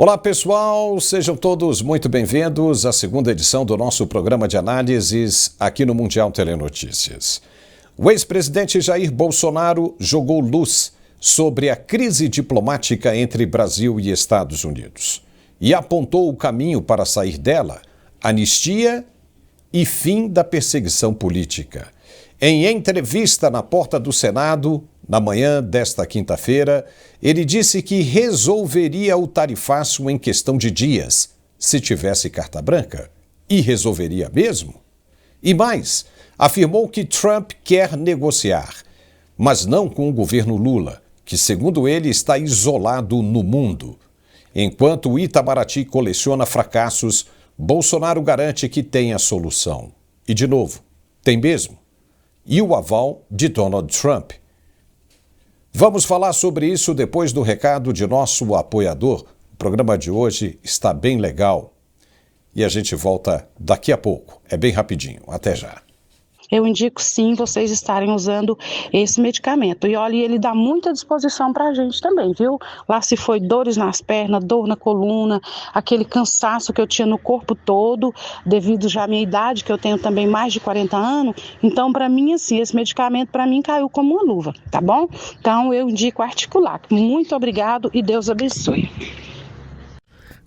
Olá pessoal, sejam todos muito bem-vindos à segunda edição do nosso programa de análises aqui no Mundial Telenotícias. O ex-presidente Jair Bolsonaro jogou luz sobre a crise diplomática entre Brasil e Estados Unidos e apontou o caminho para sair dela, anistia e fim da perseguição política. Em entrevista na porta do Senado, na manhã desta quinta-feira, ele disse que resolveria o tarifaço em questão de dias, se tivesse carta branca. E resolveria mesmo? E mais, afirmou que Trump quer negociar, mas não com o governo Lula, que, segundo ele, está isolado no mundo. Enquanto o Itamaraty coleciona fracassos, Bolsonaro garante que tem a solução. E, de novo, tem mesmo. E o aval de Donald Trump. Vamos falar sobre isso depois do recado de nosso apoiador. O programa de hoje está bem legal. E a gente volta daqui a pouco. É bem rapidinho. Até já. Eu indico sim vocês estarem usando esse medicamento. E olha, ele dá muita disposição para a gente também, viu? Lá se foi dores nas pernas, dor na coluna, aquele cansaço que eu tinha no corpo todo, devido já à minha idade, que eu tenho também mais de 40 anos. Então, para mim, assim, esse medicamento para mim caiu como uma luva, tá bom? Então, eu indico Articulac. Muito obrigado e Deus abençoe.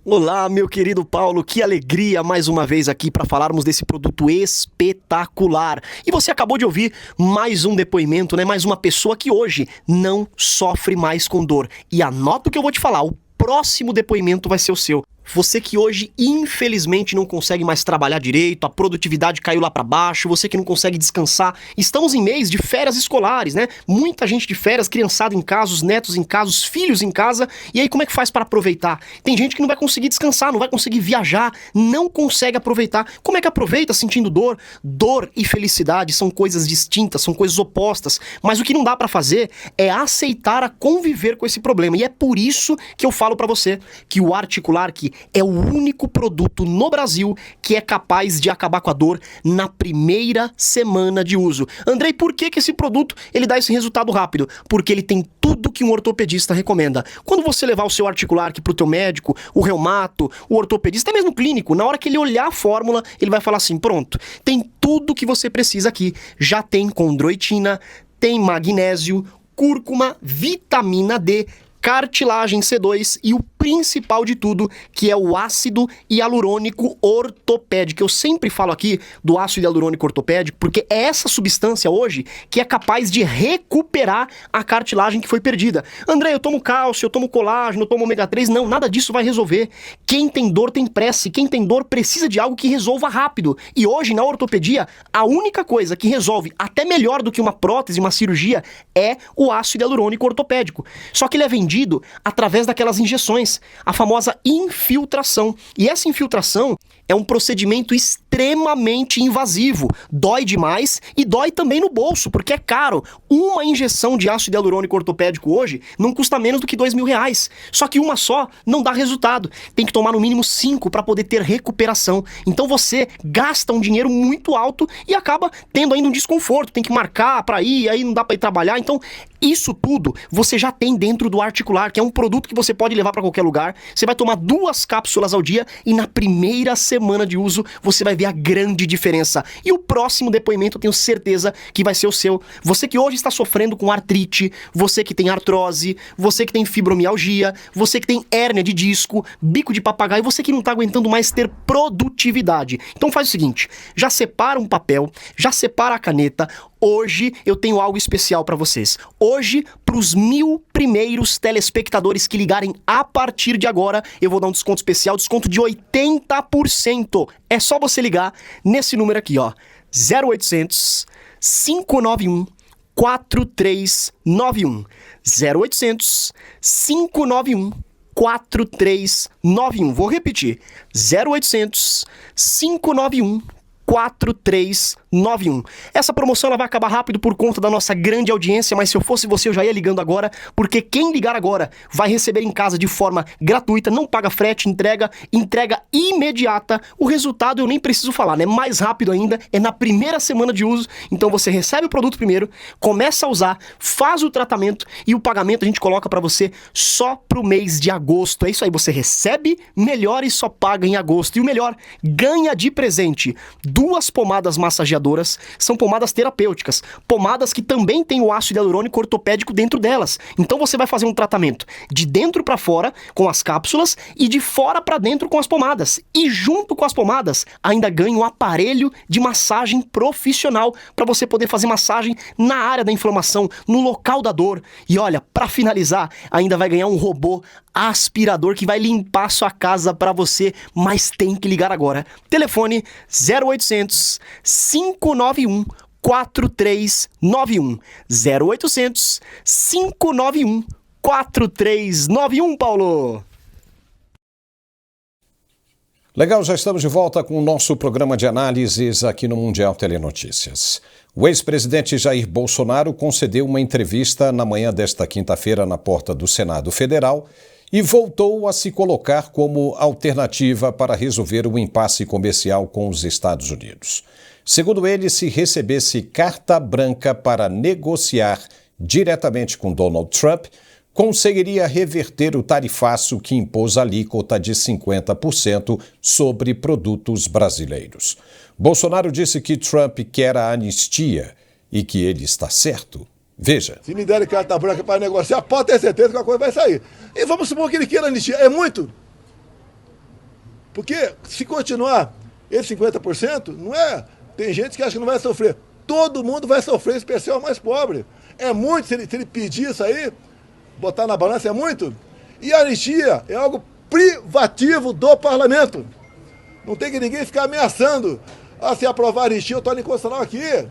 Olá, meu querido Paulo, que alegria mais uma vez aqui para falarmos desse produto espetacular. E você acabou de ouvir mais um depoimento, né? Mais uma pessoa que hoje não sofre mais com dor. E anota o que eu vou te falar, o próximo depoimento vai ser o seu. Você que hoje, infelizmente, não consegue mais trabalhar direito, a produtividade caiu lá pra baixo, você que não consegue descansar. Estamos em mês de férias escolares, né? Muita gente de férias, criançada em casa, os netos em casa, os filhos em casa. E aí, como é que faz para aproveitar? Tem gente que não vai conseguir descansar, não vai conseguir viajar, não consegue aproveitar. Como é que aproveita sentindo dor? Dor e felicidade são coisas distintas, são coisas opostas. Mas o que não dá pra fazer é aceitar a conviver com esse problema. E é por isso que eu falo pra você que o Articulac é o único produto no Brasil que é capaz de acabar com a dor na primeira semana de uso. Andrei, por que esse produto ele dá esse resultado rápido? Porque ele tem tudo que um ortopedista recomenda. Quando você levar o seu Articulac pro teu médico, o reumato, o ortopedista, até mesmo clínico, na hora que ele olhar a fórmula, ele vai falar assim, pronto, tem tudo que você precisa aqui. Já tem condroitina, tem magnésio, cúrcuma, vitamina D, cartilagem C2 e o principal de tudo, que é o ácido hialurônico ortopédico. Eu sempre falo aqui do ácido hialurônico ortopédico porque é essa substância hoje que é capaz de recuperar a cartilagem que foi perdida. André, eu tomo cálcio, eu tomo colágeno, eu tomo ômega 3. Não, nada disso vai resolver. Quem tem dor tem pressa, quem tem dor precisa de algo que resolva rápido. E hoje, na ortopedia, a única coisa que resolve até melhor do que uma prótese, uma cirurgia, é o ácido hialurônico ortopédico. Só que ele é vendido através daquelas injeções, a famosa infiltração. E essa infiltração é um procedimento extremamente invasivo. Dói demais e dói também no bolso, porque é caro. Uma injeção de ácido hialurônico ortopédico hoje não custa menos do que R$2.000. Só que uma só não dá resultado. Tem que tomar no mínimo 5 para poder ter recuperação. Então você gasta um dinheiro muito alto e acaba tendo ainda um desconforto. Tem que marcar para ir, aí não dá para ir trabalhar. Então isso tudo você já tem dentro do Articulac, que é um produto que você pode levar para qualquer lugar. Você vai tomar 2 cápsulas ao dia e na primeira semana de uso você vai ver a grande diferença. E o próximo depoimento eu tenho certeza que vai ser o seu. Você que hoje está sofrendo com artrite, você que tem artrose, você que tem fibromialgia, você que tem hérnia de disco, bico de papagaio, você que não está aguentando mais ter produtividade. Então faz o seguinte, já separa um papel, já separa a caneta. Hoje eu tenho algo especial para vocês. Hoje, para os 1.000 primeiros telespectadores que ligarem a partir de agora, eu vou dar um desconto especial, desconto de 80%. É só você ligar nesse número aqui, ó, 0800 591 4391. 0800 591 4391. Vou repetir. 0800 591 4391. 9391. Essa promoção ela vai acabar rápido por conta da nossa grande audiência, mas se eu fosse você eu já ia ligando agora, porque quem ligar agora vai receber em casa de forma gratuita, não paga frete, entrega imediata. O resultado eu nem preciso falar, né? Mais rápido ainda, é na primeira semana de uso. Então você recebe o produto primeiro, começa a usar, faz o tratamento e o pagamento a gente coloca para você só pro mês de agosto. É isso aí, você recebe melhor e só paga em agosto. E o melhor, ganha de presente 2 pomadas massageadoras, são pomadas terapêuticas, pomadas que também tem o ácido hialurônico ortopédico dentro delas. Então você vai fazer um tratamento de dentro para fora com as cápsulas e de fora para dentro com as pomadas. E junto com as pomadas ainda ganha um aparelho de massagem profissional para você poder fazer massagem na área da inflamação, no local da dor. E olha, para finalizar, ainda vai ganhar um robô aspirador que vai limpar sua casa para você, mas tem que ligar agora. Telefone 0800 591 4391. 0800 591 4391, Paulo. Legal, já estamos de volta com o nosso programa de análises aqui no Mundial Telenotícias. O ex-presidente Jair Bolsonaro concedeu uma entrevista na manhã desta quinta-feira na porta do Senado Federal e voltou a se colocar como alternativa para resolver o impasse comercial com os Estados Unidos. Segundo ele, se recebesse carta branca para negociar diretamente com Donald Trump, conseguiria reverter o tarifaço que impôs a alíquota de 50% sobre produtos brasileiros. Bolsonaro disse que Trump quer a anistia e que ele está certo. Veja. Se me derem carta branca para negociar, pode ter certeza que a coisa vai sair. E vamos supor que ele queira anistia. É muito. Porque se continuar esse 50%, não é... Tem gente que acha que não vai sofrer. Todo mundo vai sofrer, em especial o mais pobre. É muito, se ele pedir isso aí, botar na balança, é muito. E a anistia é algo privativo do parlamento. Não tem que ninguém ficar ameaçando. Se aprovar a anistia, eu torno inconstitucional aqui.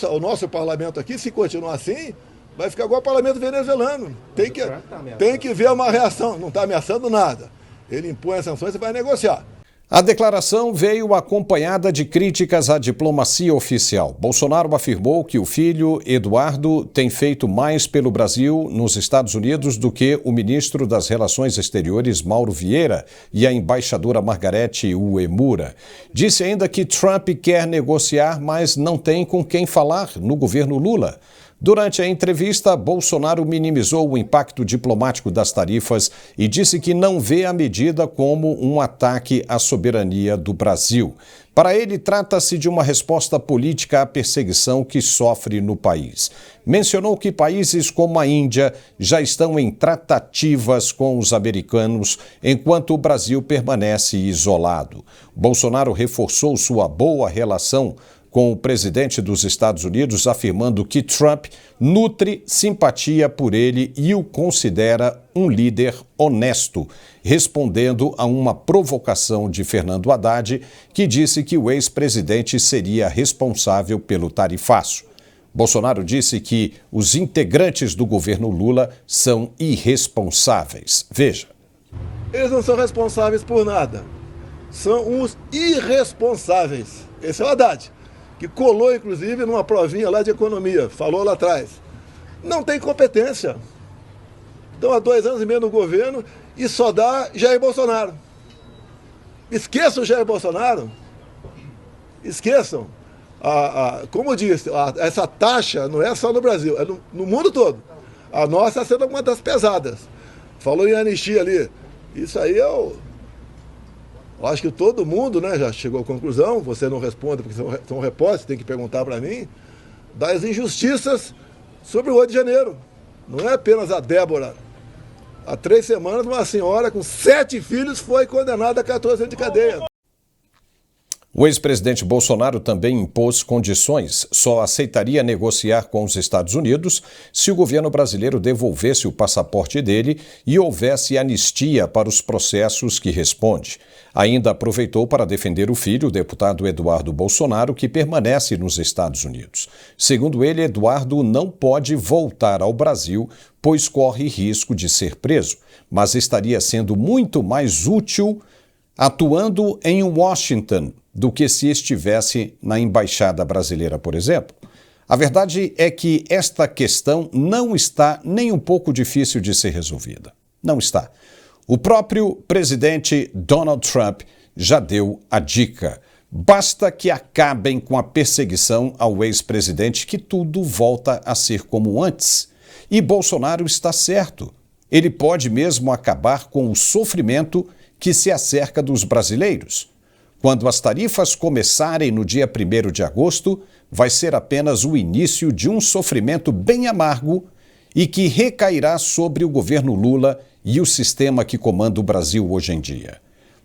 O nosso parlamento aqui, se continuar assim, vai ficar igual o parlamento venezuelano. Tem que ver uma reação. Não está ameaçando nada. Ele impõe as sanções e vai negociar. A declaração veio acompanhada de críticas à diplomacia oficial. Bolsonaro afirmou que o filho, Eduardo, tem feito mais pelo Brasil nos Estados Unidos do que o ministro das Relações Exteriores, Mauro Vieira, e a embaixadora Margarete Uemura. Disse ainda que Trump quer negociar, mas não tem com quem falar no governo Lula. Durante a entrevista, Bolsonaro minimizou o impacto diplomático das tarifas e disse que não vê a medida como um ataque à soberania do Brasil. Para ele, trata-se de uma resposta política à perseguição que sofre no país. Mencionou que países como a Índia já estão em tratativas com os americanos, enquanto o Brasil permanece isolado. Bolsonaro reforçou sua boa relação com o presidente dos Estados Unidos, afirmando que Trump nutre simpatia por ele e o considera um líder honesto, respondendo a uma provocação de Fernando Haddad, que disse que o ex-presidente seria responsável pelo tarifaço. Bolsonaro disse que os integrantes do governo Lula são irresponsáveis. Veja. Eles não são responsáveis por nada. São os irresponsáveis. Esse é o Haddad, que colou, inclusive, numa provinha lá de economia, falou lá atrás. Não tem competência. Estão há 2 anos e meio no governo e só dá Jair Bolsonaro. Esqueçam o Jair Bolsonaro. Esqueçam. Como eu disse, essa taxa não é só no Brasil, é no mundo todo. A nossa está sendo uma das pesadas. Falou em anistia ali. Isso aí eu acho que todo mundo, né, já chegou à conclusão, você não responde porque são repórteres, tem que perguntar para mim, das injustiças sobre o 8 de janeiro. Não é apenas a Débora. Há 3 semanas, uma senhora com 7 filhos foi condenada a 14 anos de cadeia. O ex-presidente Bolsonaro também impôs condições. Só aceitaria negociar com os Estados Unidos se o governo brasileiro devolvesse o passaporte dele e houvesse anistia para os processos que responde. Ainda aproveitou para defender o filho, o deputado Eduardo Bolsonaro, que permanece nos Estados Unidos. Segundo ele, Eduardo não pode voltar ao Brasil, pois corre risco de ser preso, mas estaria sendo muito mais útil atuando em Washington, do que se estivesse na embaixada brasileira, por exemplo. A verdade é que esta questão não está nem um pouco difícil de ser resolvida. Não está. O próprio presidente Donald Trump já deu a dica. Basta que acabem com a perseguição ao ex-presidente que tudo volta a ser como antes. E Bolsonaro está certo. Ele pode mesmo acabar com o sofrimento que se acerca dos brasileiros. Quando as tarifas começarem no dia 1º de agosto, vai ser apenas o início de um sofrimento bem amargo e que recairá sobre o governo Lula e o sistema que comanda o Brasil hoje em dia.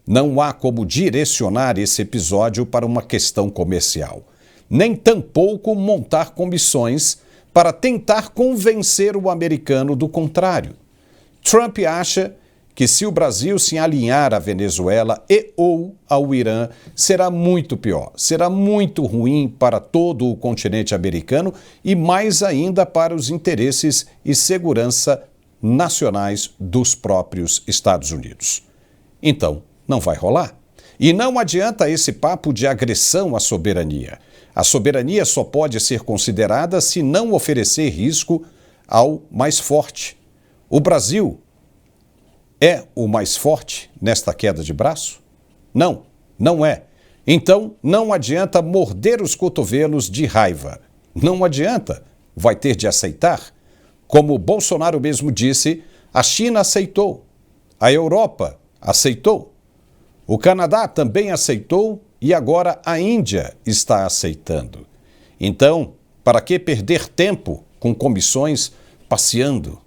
Não há como direcionar esse episódio para uma questão comercial, nem tampouco montar comissões para tentar convencer o americano do contrário. Trump acha que se o Brasil se alinhar à Venezuela e ou ao Irã, será muito pior, será muito ruim para todo o continente americano e mais ainda para os interesses e segurança nacionais dos próprios Estados Unidos. Então, não vai rolar. E não adianta esse papo de agressão à soberania. A soberania só pode ser considerada se não oferecer risco ao mais forte. O Brasil é o mais forte nesta queda de braço? Não, não é. Então, não adianta morder os cotovelos de raiva. Não adianta. Vai ter de aceitar. Como Bolsonaro mesmo disse, a China aceitou. A Europa aceitou. O Canadá também aceitou e agora a Índia está aceitando. Então, para que perder tempo com comissões passeando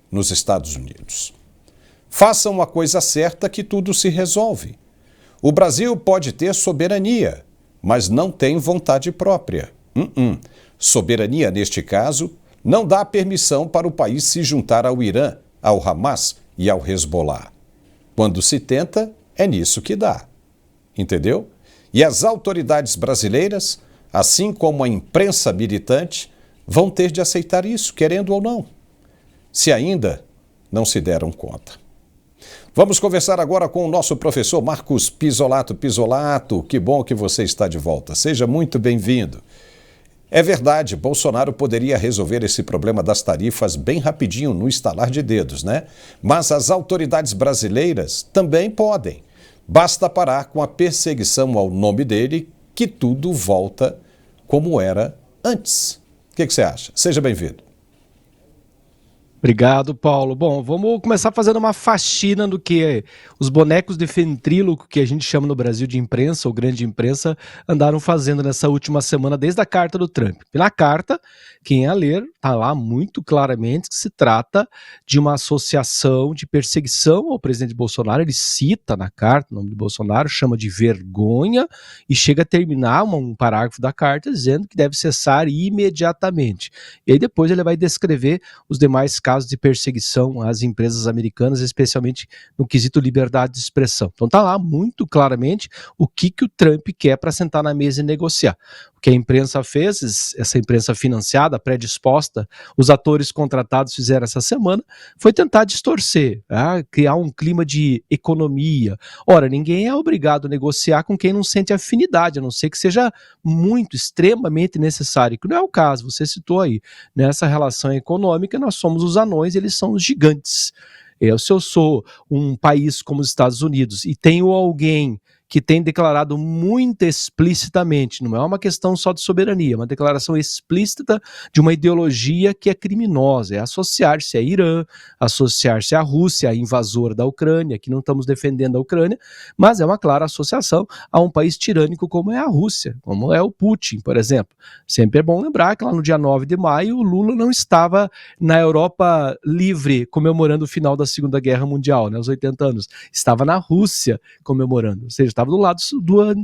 nos Estados Unidos? Façam a coisa certa que tudo se resolve. O Brasil pode ter soberania, mas não tem vontade própria. Soberania, neste caso, não dá permissão para o país se juntar ao Irã, ao Hamas e ao Hezbollah. Quando se tenta, é nisso que dá. Entendeu? E as autoridades brasileiras, assim como a imprensa militante, vão ter de aceitar isso, querendo ou não, se ainda não se deram conta. Vamos conversar agora com o nosso professor Marcos Pisolato. Pisolato, que bom que você está de volta. Seja muito bem-vindo. É verdade, Bolsonaro poderia resolver esse problema das tarifas bem rapidinho, no estalar de dedos, né? Mas as autoridades brasileiras também podem. Basta parar com a perseguição ao nome dele, que tudo volta como era antes. O que você acha? Seja bem-vindo. Obrigado, Paulo. Bom, vamos começar fazendo uma faxina do que os bonecos de ventríloco, que a gente chama no Brasil de imprensa ou grande imprensa, andaram fazendo nessa última semana, desde a carta do Trump. E na carta, quem a ler, está lá muito claramente que se trata de uma associação de perseguição ao presidente Bolsonaro. Ele cita na carta o nome de Bolsonaro, chama de vergonha e chega a terminar um parágrafo da carta dizendo que deve cessar imediatamente. E aí depois ele vai descrever os demais casos de perseguição às empresas americanas, especialmente no quesito liberdade de expressão. Então está lá muito claramente o que o Trump quer para sentar na mesa e negociar. O que a imprensa fez, essa imprensa financiada, predisposta, os atores contratados fizeram essa semana, foi tentar distorcer, criar um clima de economia. Ora, ninguém é obrigado a negociar com quem não sente afinidade, a não ser que seja muito, extremamente necessário, que não é o caso, você citou aí. Nessa relação econômica, nós somos os anões, eles são os gigantes. Se eu sou um país como os Estados Unidos e tenho alguém que tem declarado muito explicitamente, não é uma questão só de soberania, é uma declaração explícita de uma ideologia que é criminosa, é associar-se a Irã, associar-se à Rússia, a invasora da Ucrânia, que não estamos defendendo a Ucrânia, mas é uma clara associação a um país tirânico como é a Rússia, como é o Putin, por exemplo. Sempre é bom lembrar que lá no dia 9 de maio o Lula não estava na Europa livre comemorando o final da Segunda Guerra Mundial, os 80 anos, estava na Rússia comemorando, ou seja, estava do lado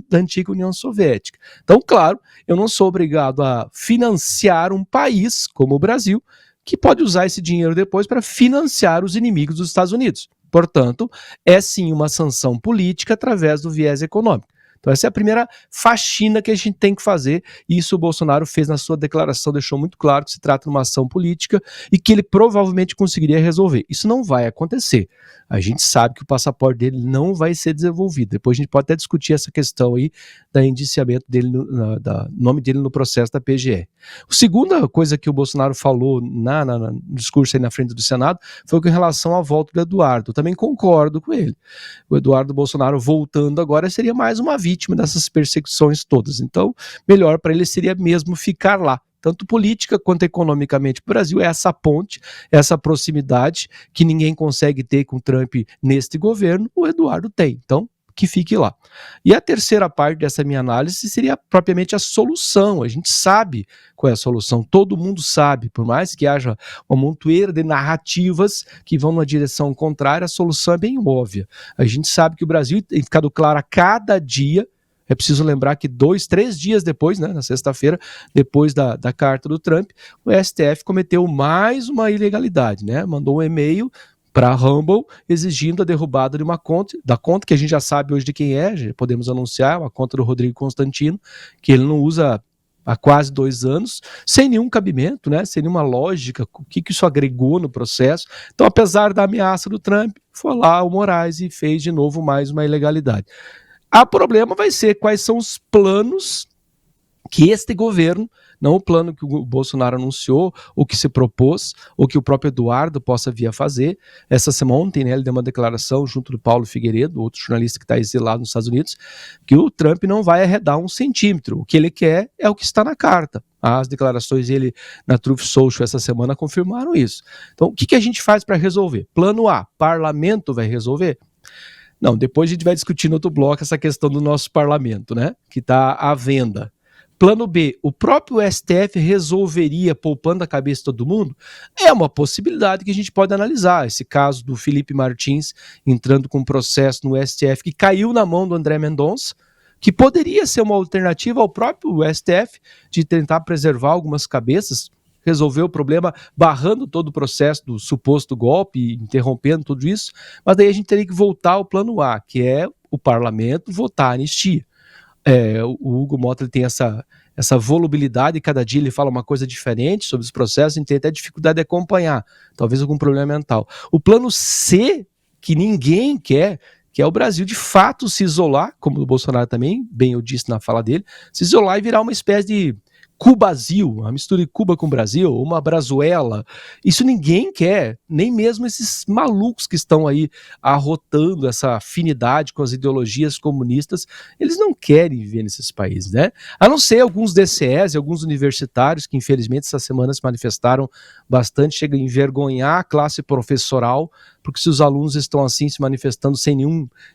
da antiga União Soviética. Então, claro, eu não sou obrigado a financiar um país como o Brasil, que pode usar esse dinheiro depois para financiar os inimigos dos Estados Unidos. Portanto, é sim uma sanção política através do viés econômico. Então essa é a primeira faxina que a gente tem que fazer, e isso o Bolsonaro fez na sua declaração, deixou muito claro que se trata de uma ação política e que ele provavelmente conseguiria resolver. Isso não vai acontecer. A gente sabe que o passaporte dele não vai ser desenvolvido. Depois a gente pode até discutir essa questão aí da indiciamento dele, nome dele no processo da PGR. A segunda coisa que o Bolsonaro falou no discurso aí na frente do Senado foi com relação à volta do Eduardo. Eu também concordo com ele. O Eduardo Bolsonaro voltando agora seria mais uma vítima dessas perseguições todas. Então, melhor para ele seria mesmo ficar lá. Tanto política quanto economicamente para o Brasil, é essa ponte, essa proximidade que ninguém consegue ter com o Trump neste governo, o Eduardo tem. Então, que fique lá. E a terceira parte dessa minha análise seria propriamente a solução. A gente sabe qual é a solução, todo mundo sabe, por mais que haja uma montoeira de narrativas que vão numa direção contrária, a solução é bem óbvia. A gente sabe que o Brasil tem ficado claro a cada dia. É preciso lembrar que 2-3 dias depois, né, na sexta-feira, depois da carta do Trump, o STF cometeu mais uma ilegalidade, né? Mandou um e-mail para a Rumble exigindo a derrubada de uma conta, da conta que a gente já sabe hoje de quem é, já podemos anunciar, uma conta do Rodrigo Constantino, que ele não usa há quase 2 anos, sem nenhum cabimento, né, sem nenhuma lógica, o que isso agregou no processo. Então, apesar da ameaça do Trump, foi lá o Moraes e fez de novo mais uma ilegalidade. O problema vai ser quais são os planos que este governo, não o plano que o Bolsonaro anunciou, ou que se propôs, ou que o próprio Eduardo possa vir a fazer. Essa semana, ontem, né, ele deu uma declaração junto do Paulo Figueiredo, outro jornalista que está exilado nos Estados Unidos, que o Trump não vai arredar 1 centímetro. O que ele quer é o que está na carta. As declarações dele na Truth Social essa semana confirmaram isso. Então, o que a gente faz para resolver? Plano A, parlamento vai resolver? Não, depois a gente vai discutir no outro bloco essa questão do nosso parlamento, né, que está à venda. Plano B, o próprio STF resolveria poupando a cabeça de todo mundo? É uma possibilidade que a gente pode analisar. Esse caso do Felipe Martins entrando com um processo no STF que caiu na mão do André Mendonça, que poderia ser uma alternativa ao próprio STF de tentar preservar algumas cabeças, resolver o problema barrando todo o processo do suposto golpe, interrompendo tudo isso, mas daí a gente teria que voltar ao plano A, que é o parlamento votar a anistia. O Hugo Mota ele tem essa volubilidade, e cada dia ele fala uma coisa diferente sobre os processos, a gente tem até dificuldade de acompanhar, talvez algum problema mental. O plano C, que ninguém quer, que é o Brasil de fato se isolar, como o Bolsonaro também, bem eu disse na fala dele, se isolar e virar uma espécie de Cubasil, uma mistura de Cuba com Brasil, uma Brazuela. Isso ninguém quer, nem mesmo esses malucos que estão aí arrotando essa afinidade com as ideologias comunistas, eles não querem viver nesses países, né? A não ser alguns DCEs e alguns universitários que infelizmente essa semana se manifestaram bastante, chega a envergonhar a classe professoral, porque se os alunos estão assim se manifestando sem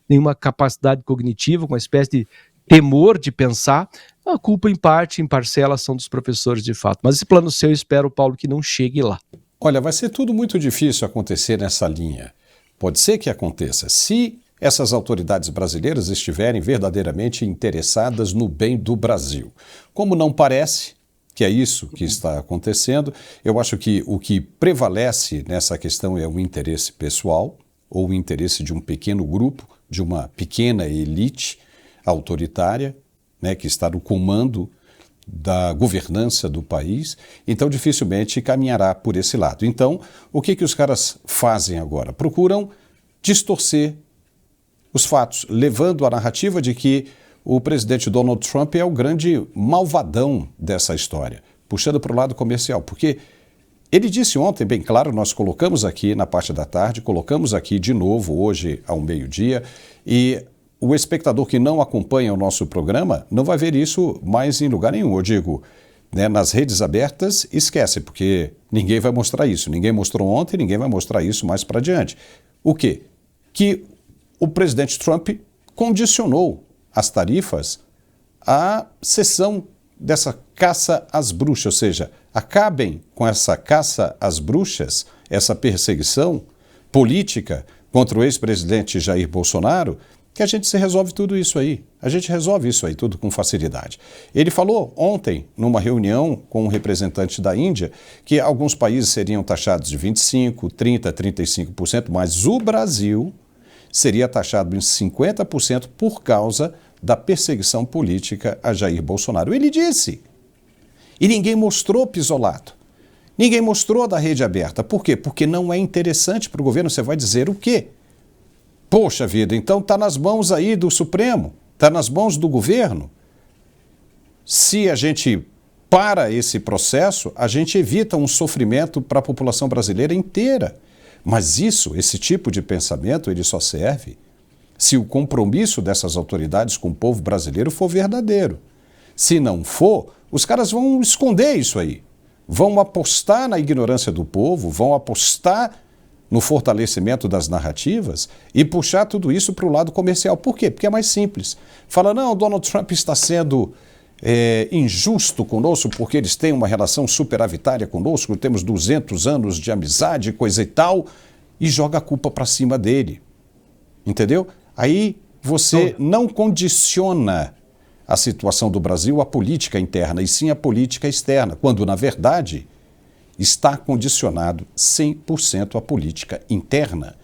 nenhuma capacidade cognitiva, com uma espécie de temor de pensar, a culpa em parte, em parcela, são dos professores de fato. Mas esse plano seu, eu espero, Paulo, que não chegue lá. Olha, vai ser tudo muito difícil acontecer nessa linha. Pode ser que aconteça se essas autoridades brasileiras estiverem verdadeiramente interessadas no bem do Brasil. Como não parece que é isso que está acontecendo, eu acho que o que prevalece nessa questão é o interesse pessoal ou o interesse de um pequeno grupo, de uma pequena elite autoritária, né, que está no comando da governança do país, então dificilmente caminhará por esse lado. Então, o que os caras fazem agora? Procuram distorcer os fatos, levando a narrativa de que o presidente Donald Trump é o grande malvadão dessa história, puxando para o lado comercial, porque ele disse ontem, bem claro, nós colocamos aqui na parte da tarde, colocamos aqui de novo hoje ao meio-dia, e o espectador que não acompanha o nosso programa não vai ver isso mais em lugar nenhum. Eu digo, né, nas redes abertas, esquece, porque ninguém vai mostrar isso. Ninguém mostrou ontem, ninguém vai mostrar isso mais para adiante. O quê? Que o presidente Trump condicionou as tarifas à cessão dessa caça às bruxas, ou seja, acabem com essa caça às bruxas, essa perseguição política contra o ex-presidente Jair Bolsonaro, que a gente se resolve tudo isso aí. A gente resolve isso aí tudo com facilidade. Ele falou ontem, numa reunião com um representante da Índia, que alguns países seriam taxados de 25%, 30%, 35%, mas o Brasil seria taxado em 50% por causa da perseguição política a Jair Bolsonaro. Ele disse. E ninguém mostrou, Pisolato. Ninguém mostrou da rede aberta. Por quê? Porque não é interessante para o governo. Você vai dizer o quê? Poxa vida, então está nas mãos aí do Supremo, está nas mãos do governo. Se a gente para esse processo, a gente evita um sofrimento para a população brasileira inteira. Mas esse tipo de pensamento, ele só serve se o compromisso dessas autoridades com o povo brasileiro for verdadeiro. Se não for, os caras vão esconder isso aí. Vão apostar na ignorância do povo, vão apostar no fortalecimento das narrativas e puxar tudo isso para o lado comercial. Por quê? Porque é mais simples. Fala, não, Donald Trump está sendo injusto conosco porque eles têm uma relação superavitária conosco, temos 200 anos de amizade, coisa e tal, e joga a culpa para cima dele. Entendeu? Aí você não condiciona a situação do Brasil à política interna, e sim à política externa, quando, na verdade, está condicionado 100% à política interna.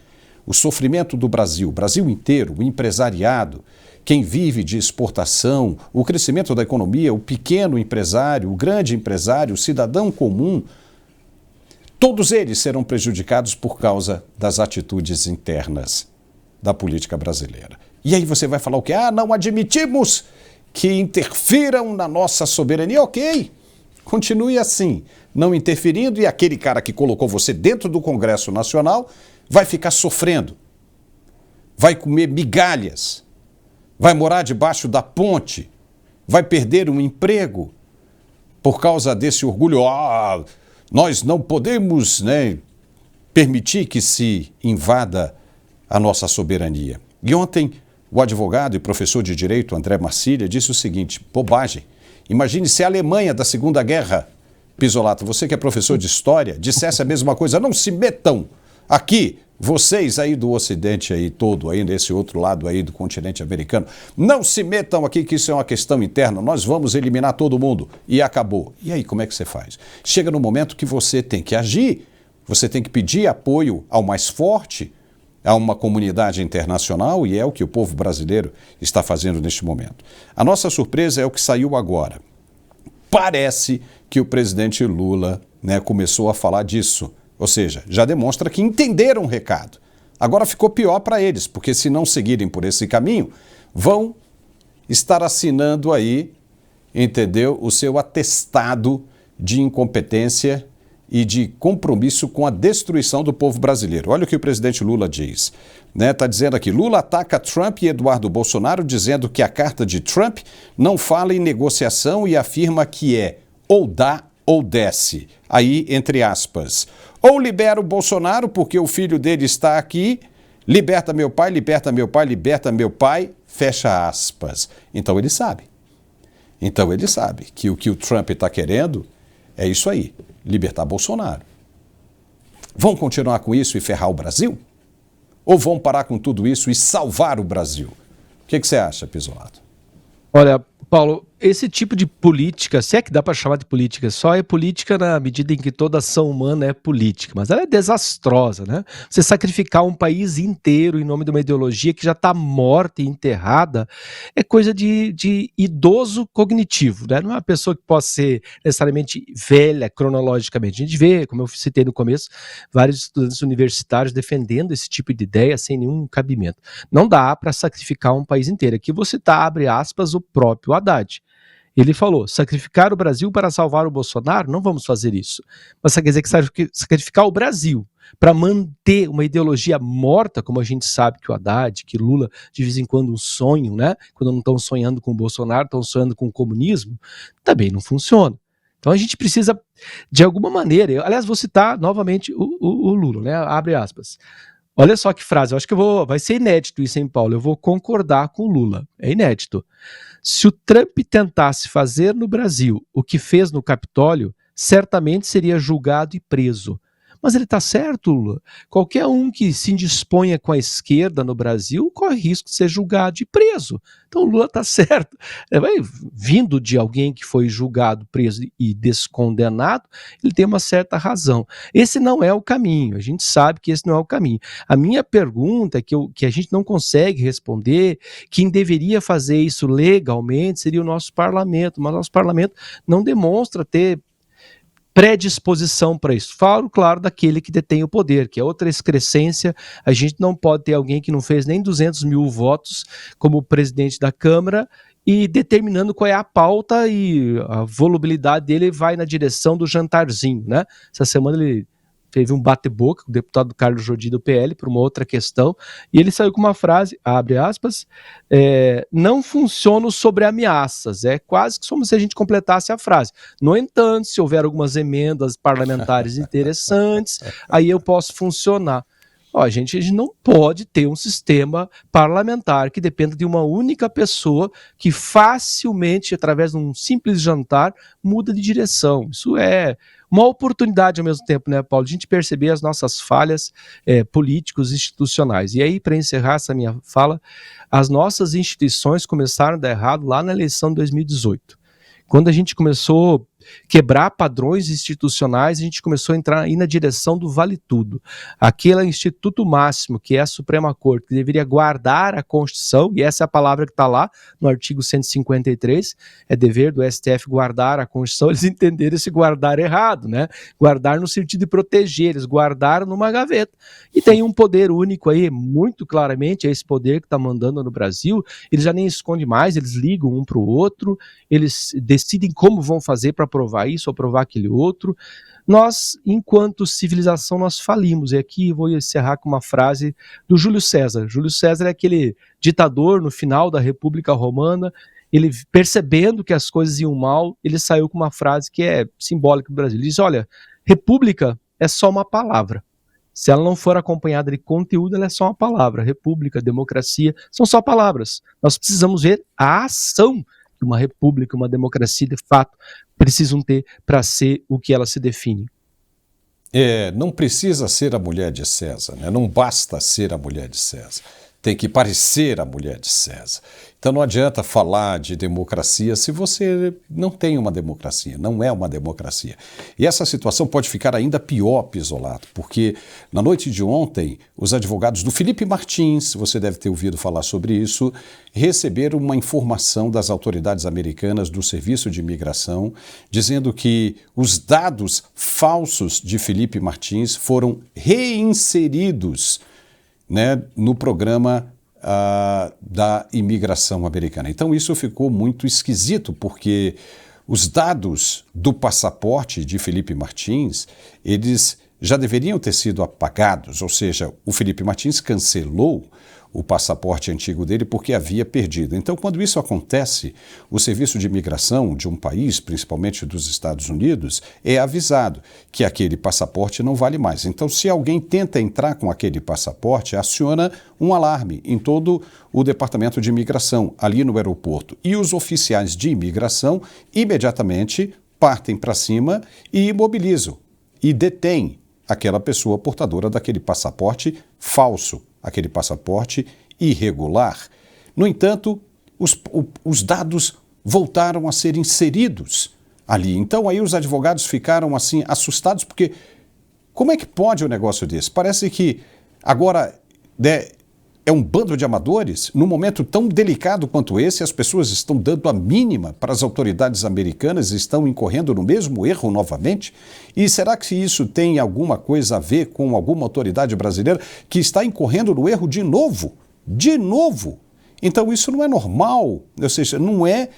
O sofrimento do Brasil, o Brasil inteiro, o empresariado, quem vive de exportação, o crescimento da economia, o pequeno empresário, o grande empresário, o cidadão comum, todos eles serão prejudicados por causa das atitudes internas da política brasileira. E aí você vai falar o quê? Não admitimos que interfiram na nossa soberania. Ok, continue assim, não interferindo, e aquele cara que colocou você dentro do Congresso Nacional vai ficar sofrendo, vai comer migalhas, vai morar debaixo da ponte, vai perder um emprego por causa desse orgulho. Nós não podemos, permitir que se invada a nossa soberania. E ontem, o advogado e professor de direito André Marcília disse o seguinte: bobagem. Imagine se a Alemanha da Segunda Guerra, Pisolato, você que é professor de história, dissesse a mesma coisa. Não se metam aqui, vocês aí do Ocidente aí todo, aí nesse outro lado aí do continente americano, não se metam aqui que isso é uma questão interna, nós vamos eliminar todo mundo. E acabou. E aí, como é que você faz? Chega no momento que você tem que agir, você tem que pedir apoio ao mais forte, a uma comunidade internacional, e é o que o povo brasileiro está fazendo neste momento. A nossa surpresa é o que saiu agora. Parece que o presidente Lula, começou a falar disso, ou seja, já demonstra que entenderam o recado. Agora ficou pior para eles, porque se não seguirem por esse caminho, vão estar assinando aí, entendeu, o seu atestado de incompetência e de compromisso com a destruição do povo brasileiro. Olha o que o presidente Lula diz. Está dizendo aqui, Lula ataca Trump e Eduardo Bolsonaro, dizendo que a carta de Trump não fala em negociação e afirma que é ou dá ou desce. Aí, entre aspas, ou libera o Bolsonaro porque o filho dele está aqui, liberta meu pai, liberta meu pai, liberta meu pai, fecha aspas. Então ele sabe. Então ele sabe que o Trump está querendo é isso aí, libertar Bolsonaro. Vão continuar com isso e ferrar o Brasil? Ou vão parar com tudo isso e salvar o Brasil? O que você acha, Pisolato? Olha, Paulo, esse tipo de política, se é que dá para chamar de política, só é política na medida em que toda ação humana é política, mas ela é desastrosa, né? Você sacrificar um país inteiro em nome de uma ideologia que já está morta e enterrada é coisa de idoso cognitivo, né? Não é uma pessoa que possa ser necessariamente velha cronologicamente. A gente vê, como eu citei no começo, vários estudantes universitários defendendo esse tipo de ideia sem nenhum cabimento. Não dá para sacrificar um país inteiro. Aqui você está, abre aspas, o próprio Haddad. Ele falou, sacrificar o Brasil para salvar o Bolsonaro? Não vamos fazer isso. Mas quer dizer que sacrificar o Brasil para manter uma ideologia morta, como a gente sabe que o Haddad, que Lula, de vez em quando sonham, né? Quando não estão sonhando com o Bolsonaro, estão sonhando com o comunismo, também não funciona. Então a gente precisa, de alguma maneira, aliás, vou citar novamente o Lula, né? Abre aspas. Olha só que frase, eu acho que vai ser inédito isso, hein, Paulo? Eu vou concordar com o Lula, é inédito. Se o Trump tentasse fazer no Brasil o que fez no Capitólio, certamente seria julgado e preso. Mas ele está certo, Lula. Qualquer um que se indisponha com a esquerda no Brasil corre risco de ser julgado e preso. Então o Lula está certo. Vindo de alguém que foi julgado, preso e descondenado, ele tem uma certa razão. Esse não é o caminho, a gente sabe que esse não é o caminho. A minha pergunta é que a gente não consegue responder, quem deveria fazer isso legalmente seria o nosso parlamento, mas o nosso parlamento não demonstra ter predisposição para isso. Falo, claro, daquele que detém o poder, que é outra excrescência. A gente não pode ter alguém que não fez nem 200 mil votos como presidente da Câmara e determinando qual é a pauta, e a volubilidade dele vai na direção do jantarzinho, né? Essa semana ele teve um bate-boca com o deputado Carlos Jordi do PL por uma outra questão, e ele saiu com uma frase, abre aspas, não funciono sobre ameaças, é quase como se a gente completasse a frase. No entanto, se houver algumas emendas parlamentares interessantes, aí eu posso funcionar. A gente não pode ter um sistema parlamentar que dependa de uma única pessoa que facilmente, através de um simples jantar, muda de direção. Isso é uma oportunidade ao mesmo tempo, né, Paulo? De a gente perceber as nossas falhas políticos institucionais. E aí, para encerrar essa minha fala, as nossas instituições começaram a dar errado lá na eleição de 2018. Quando a gente começou a quebrar padrões institucionais, a gente começou a ir na direção do vale tudo. Aquele instituto máximo, que é a Suprema Corte, que deveria guardar a Constituição, e essa é a palavra que está lá no artigo 153, é dever do STF guardar a Constituição, eles entenderam esse guardar errado, né? Guardar no sentido de proteger, eles guardaram numa gaveta. E tem um poder único aí, muito claramente, é esse poder que está mandando no Brasil, eles já nem escondem mais, eles ligam um para o outro, eles decidem como vão fazer para aprovar isso ou aprovar aquele outro. Nós, enquanto civilização, nós falimos. E aqui vou encerrar com uma frase do Júlio César. Júlio César é aquele ditador no final da República Romana. Ele, percebendo que as coisas iam mal, ele saiu com uma frase que é simbólica do Brasil. Ele diz, olha, república é só uma palavra. Se ela não for acompanhada de conteúdo, ela é só uma palavra. República, democracia, são só palavras. Nós precisamos ver a ação que uma república, uma democracia, de fato, precisam ter para ser o que ela se define. Não precisa ser a mulher de César, né? Não basta ser a mulher de César. Tem que parecer a mulher de César. Então não adianta falar de democracia se você não tem uma democracia, não é uma democracia. E essa situação pode ficar ainda pior, Pisolato, porque na noite de ontem, os advogados do Felipe Martins, você deve ter ouvido falar sobre isso, receberam uma informação das autoridades americanas do Serviço de Imigração, dizendo que os dados falsos de Felipe Martins foram reinseridos, né, no programa da imigração americana. Então isso ficou muito esquisito, porque os dados do passaporte de Felipe Martins, eles já deveriam ter sido apagados, ou seja, o Felipe Martins cancelou o passaporte antigo dele porque havia perdido. Então, quando isso acontece, o Serviço de Imigração de um país, principalmente dos Estados Unidos, é avisado que aquele passaporte não vale mais. Então, se alguém tenta entrar com aquele passaporte, aciona um alarme em todo o Departamento de Imigração, ali no aeroporto. E os oficiais de imigração imediatamente partem para cima e imobilizam e detêm aquela pessoa portadora daquele passaporte falso, aquele passaporte irregular. No entanto, os dados voltaram a ser inseridos ali. Então aí os advogados ficaram assim assustados, porque como é que pode um negócio desse? Parece que agora é um bando de amadores. Num momento tão delicado quanto esse, as pessoas estão dando a mínima para as autoridades americanas e estão incorrendo no mesmo erro novamente? E será que isso tem alguma coisa a ver com alguma autoridade brasileira que está incorrendo no erro de novo? De novo! Então isso não é normal, ou seja, não é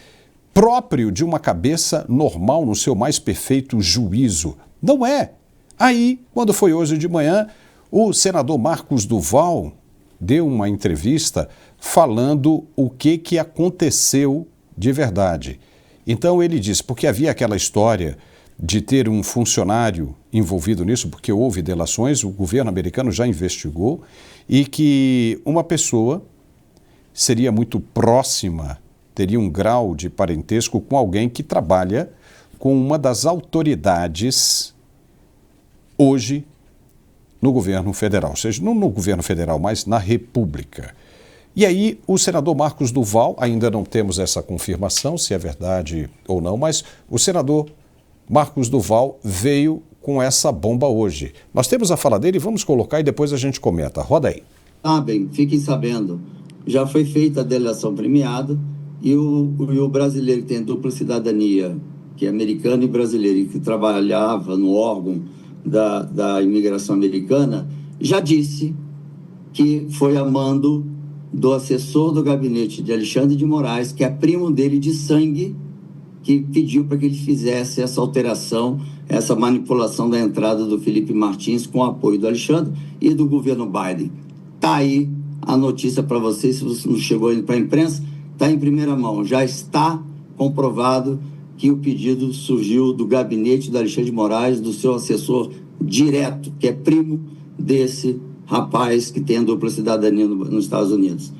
próprio de uma cabeça normal no seu mais perfeito juízo. Não é. Aí, quando foi hoje de manhã, o senador Marcos Duval deu uma entrevista falando o que aconteceu de verdade. Então ele disse, porque havia aquela história de ter um funcionário envolvido nisso, porque houve delações, o governo americano já investigou, e que uma pessoa seria muito próxima, teria um grau de parentesco com alguém que trabalha com uma das autoridades hoje no governo federal, ou seja, não no governo federal, mas na República. E aí o senador Marcos Duval, ainda não temos essa confirmação se é verdade ou não, mas o senador Marcos Duval veio com essa bomba hoje. Nós temos a fala dele, vamos colocar e depois a gente comenta. Roda aí. Fiquem sabendo, já foi feita a delação premiada e o brasileiro que tem dupla cidadania, que é americano e brasileiro, e que trabalhava no órgão da imigração americana, já disse que foi a mando do assessor do gabinete de Alexandre de Moraes, que é primo dele de sangue, que pediu para que ele fizesse essa alteração, essa manipulação da entrada do Felipe Martins com o apoio do Alexandre e do governo Biden. Está aí a notícia para vocês, se você não chegou para a imprensa, está em primeira mão. Já está comprovado que o pedido surgiu do gabinete do Alexandre de Moraes, do seu assessor direto, que é primo desse rapaz que tem a dupla cidadania nos Estados Unidos.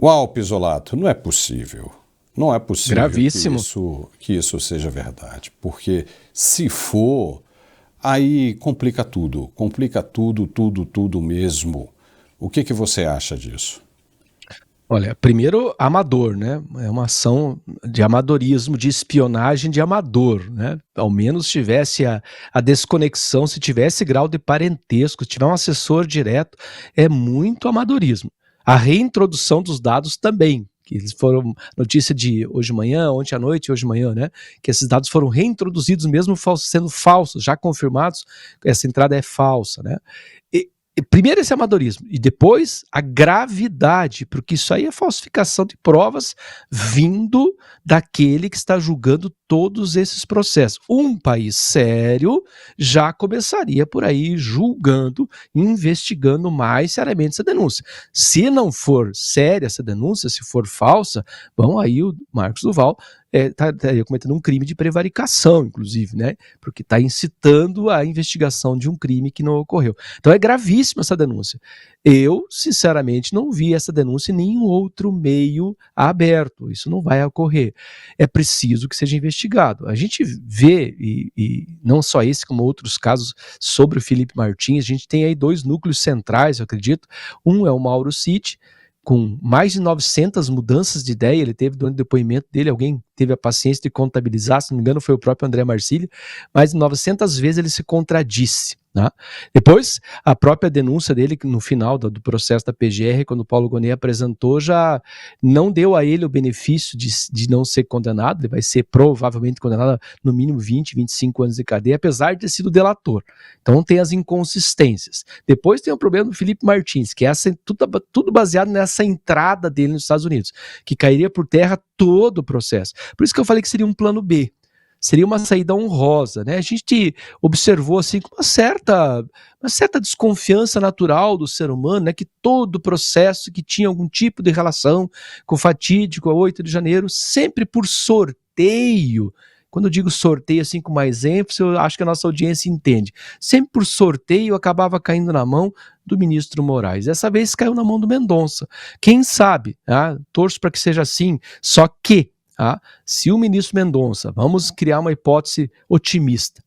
Uau, Pisolato, não é possível. Não é possível Gravíssimo. Que isso seja verdade. Porque se for, aí complica tudo. Complica tudo mesmo. O que você acha disso? Olha, primeiro, amador, né? É uma ação de amadorismo, de espionagem de amador, né? Ao menos tivesse a desconexão, se tivesse grau de parentesco, se tiver um assessor direto, é muito amadorismo. A reintrodução dos dados também, que eles foram notícia de hoje de manhã, ontem à noite, hoje de manhã, né? Que esses dados foram reintroduzidos mesmo sendo falsos, já confirmados, essa entrada é falsa, né? Primeiro esse amadorismo e depois a gravidade, porque isso aí é falsificação de provas vindo daquele que está julgando todos esses processos. Um país sério já começaria por aí julgando, investigando mais seriamente essa denúncia. Se não for séria essa denúncia, se for falsa, bom, aí o Marcos Duval estaria cometendo um crime de prevaricação, inclusive, né? Porque está incitando a investigação de um crime que não ocorreu. Então é gravíssima essa denúncia. Eu, sinceramente, não vi essa denúncia em nenhum outro meio aberto. Isso não vai ocorrer. É preciso que seja investigado. A gente vê, e não só esse, como outros casos sobre o Felipe Martins, a gente tem aí dois núcleos centrais, eu acredito. Um é o Mauro Cid, com mais de 900 mudanças de ideia, ele teve durante o depoimento dele, alguém teve a paciência de contabilizar, se não me engano foi o próprio André Marcílio, mais de 900 vezes ele se contradisse. Né? Depois, a própria denúncia dele, no final do processo da PGR, quando o Paulo Gonet apresentou, já não deu a ele o benefício de não ser condenado, ele vai ser provavelmente condenado a, no mínimo 20, 25 anos de cadeia, apesar de ter sido delator. Então tem as inconsistências. Depois tem o problema do Felipe Martins, que é tudo baseado nessa entrada dele nos Estados Unidos, que cairia por terra todo o processo. Por isso que eu falei que seria um plano B. Seria uma saída honrosa, né? A gente observou assim com uma certa desconfiança natural do ser humano, né? Que todo processo que tinha algum tipo de relação com o fatídico 8 de janeiro, sempre por sorteio. Quando eu digo sorteio assim com mais ênfase, eu acho que a nossa audiência entende. Sempre por sorteio acabava caindo na mão do ministro Moraes. Dessa vez caiu na mão do Mendonça. Quem sabe? Torço para que seja assim, só que se o ministro Mendonça, vamos criar uma hipótese otimista,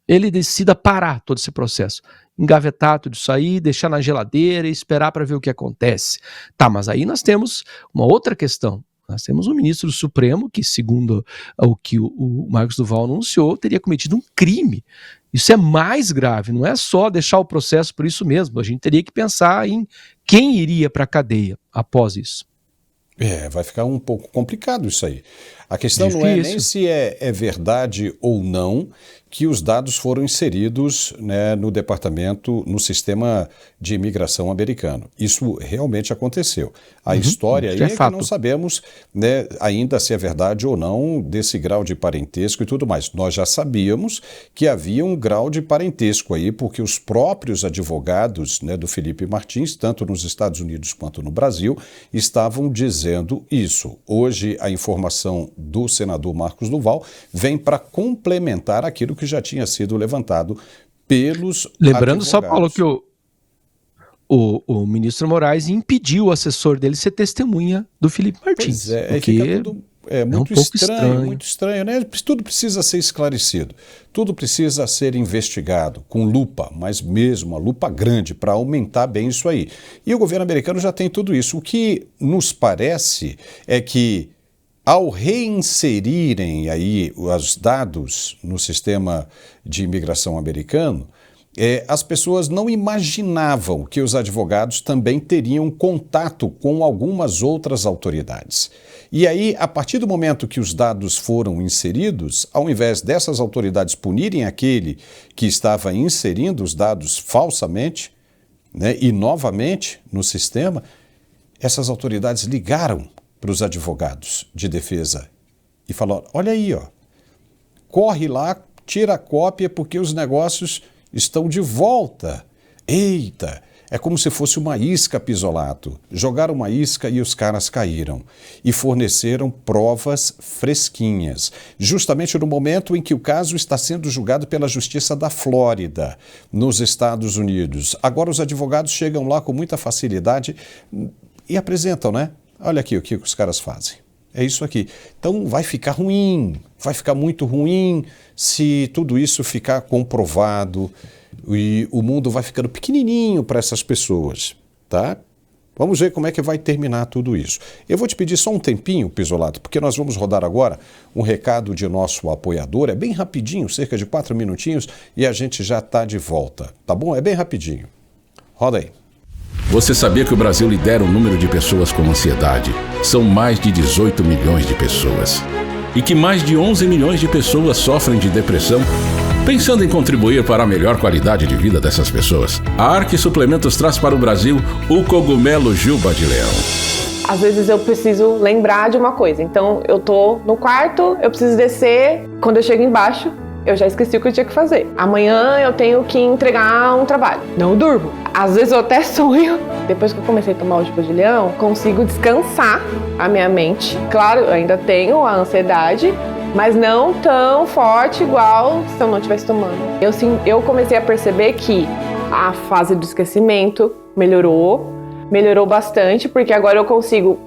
ele decida parar todo esse processo, engavetar tudo isso aí, deixar na geladeira e esperar para ver o que acontece. Tá, mas aí nós temos uma outra questão. Nós temos um ministro do Supremo que, segundo o que o Marcos Duval anunciou, teria cometido um crime. Isso é mais grave, não é só deixar o processo por isso mesmo. A gente teria que pensar em quem iria para a cadeia após isso. Vai ficar um pouco complicado isso aí. A questão não é nem se é verdade ou não que os dados foram inseridos, né, no departamento, no sistema de imigração americano. Isso realmente aconteceu. A história aí é que não sabemos, né, ainda se é verdade ou não desse grau de parentesco e tudo mais. Nós já sabíamos que havia um grau de parentesco aí, porque os próprios advogados, né, do Felipe Martins, tanto nos Estados Unidos quanto no Brasil, estavam dizendo isso. Hoje a informação do senador Marcos Duval vem para complementar aquilo que já tinha sido levantado pelos Lembrando advogados. Só, Paulo, que o ministro Moraes impediu o assessor dele ser testemunha do Felipe Martins. Pois é, porque... muito um pouco estranho. muito estranho, né? Tudo precisa ser esclarecido, tudo precisa ser investigado com lupa, mas mesmo uma lupa grande para aumentar bem isso aí. E o governo americano já tem tudo isso. O que nos parece é que ao reinserirem aí os dados no sistema de imigração americano, as pessoas não imaginavam que os advogados também teriam contato com algumas outras autoridades. E aí, a partir do momento que os dados foram inseridos, ao invés dessas autoridades punirem aquele que estava inserindo os dados falsamente, né, e novamente no sistema, essas autoridades ligaram para os advogados de defesa e falaram: olha aí, ó, corre lá, tira a cópia porque os negócios estão de volta. Eita, é como se fosse uma isca, Pisolato. Jogaram uma isca e os caras caíram. E forneceram provas fresquinhas, justamente no momento em que o caso está sendo julgado pela Justiça da Flórida, nos Estados Unidos. Agora os advogados chegam lá com muita facilidade e apresentam, né? Olha aqui o que os caras fazem. É isso aqui. Então vai ficar ruim, vai ficar muito ruim se tudo isso ficar comprovado e o mundo vai ficando pequenininho para essas pessoas, tá? Vamos ver como é que vai terminar tudo isso. Eu vou te pedir só um tempinho, Pisolato, porque nós vamos rodar agora um recado de nosso apoiador. É bem rapidinho, cerca de 4 minutinhos, e a gente já está de volta, tá bom? É bem rapidinho. Roda aí. Você sabia que o Brasil lidera o número de pessoas com ansiedade? São mais de 18 milhões de pessoas. E que mais de 11 milhões de pessoas sofrem de depressão? Pensando em contribuir para a melhor qualidade de vida dessas pessoas, a Arque Suplementos traz para o Brasil o cogumelo Juba de Leão. Às vezes eu preciso lembrar de uma coisa. Então eu tô no quarto, eu preciso descer. Quando eu chego embaixo, eu já esqueci o que eu tinha que fazer. Amanhã eu tenho que entregar um trabalho. Não durmo. Às vezes eu até sonho. Depois que eu comecei a tomar o Juba de Leão, consigo descansar a minha mente. Claro, eu ainda tenho a ansiedade, mas não tão forte igual se eu não estivesse tomando. Eu comecei a perceber que a fase do esquecimento melhorou bastante, porque agora eu consigo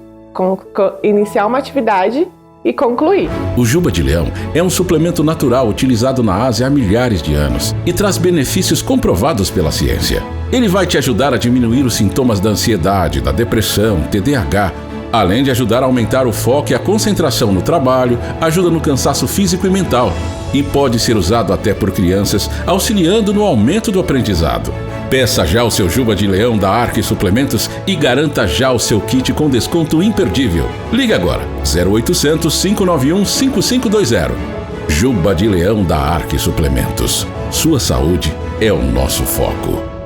iniciar uma atividade e concluir. O Juba de Leão é um suplemento natural utilizado na Ásia há milhares de anos e traz benefícios comprovados pela ciência. Ele vai te ajudar a diminuir os sintomas da ansiedade, da depressão, TDAH, além de ajudar a aumentar o foco e a concentração no trabalho, ajuda no cansaço físico e mental e pode ser usado até por crianças, auxiliando no aumento do aprendizado. Peça já o seu Juba de Leão da Arque Suplementos e garanta já o seu kit com desconto imperdível. Ligue agora, 0800 591 5520. Juba de Leão da Arque Suplementos. Sua saúde é o nosso foco.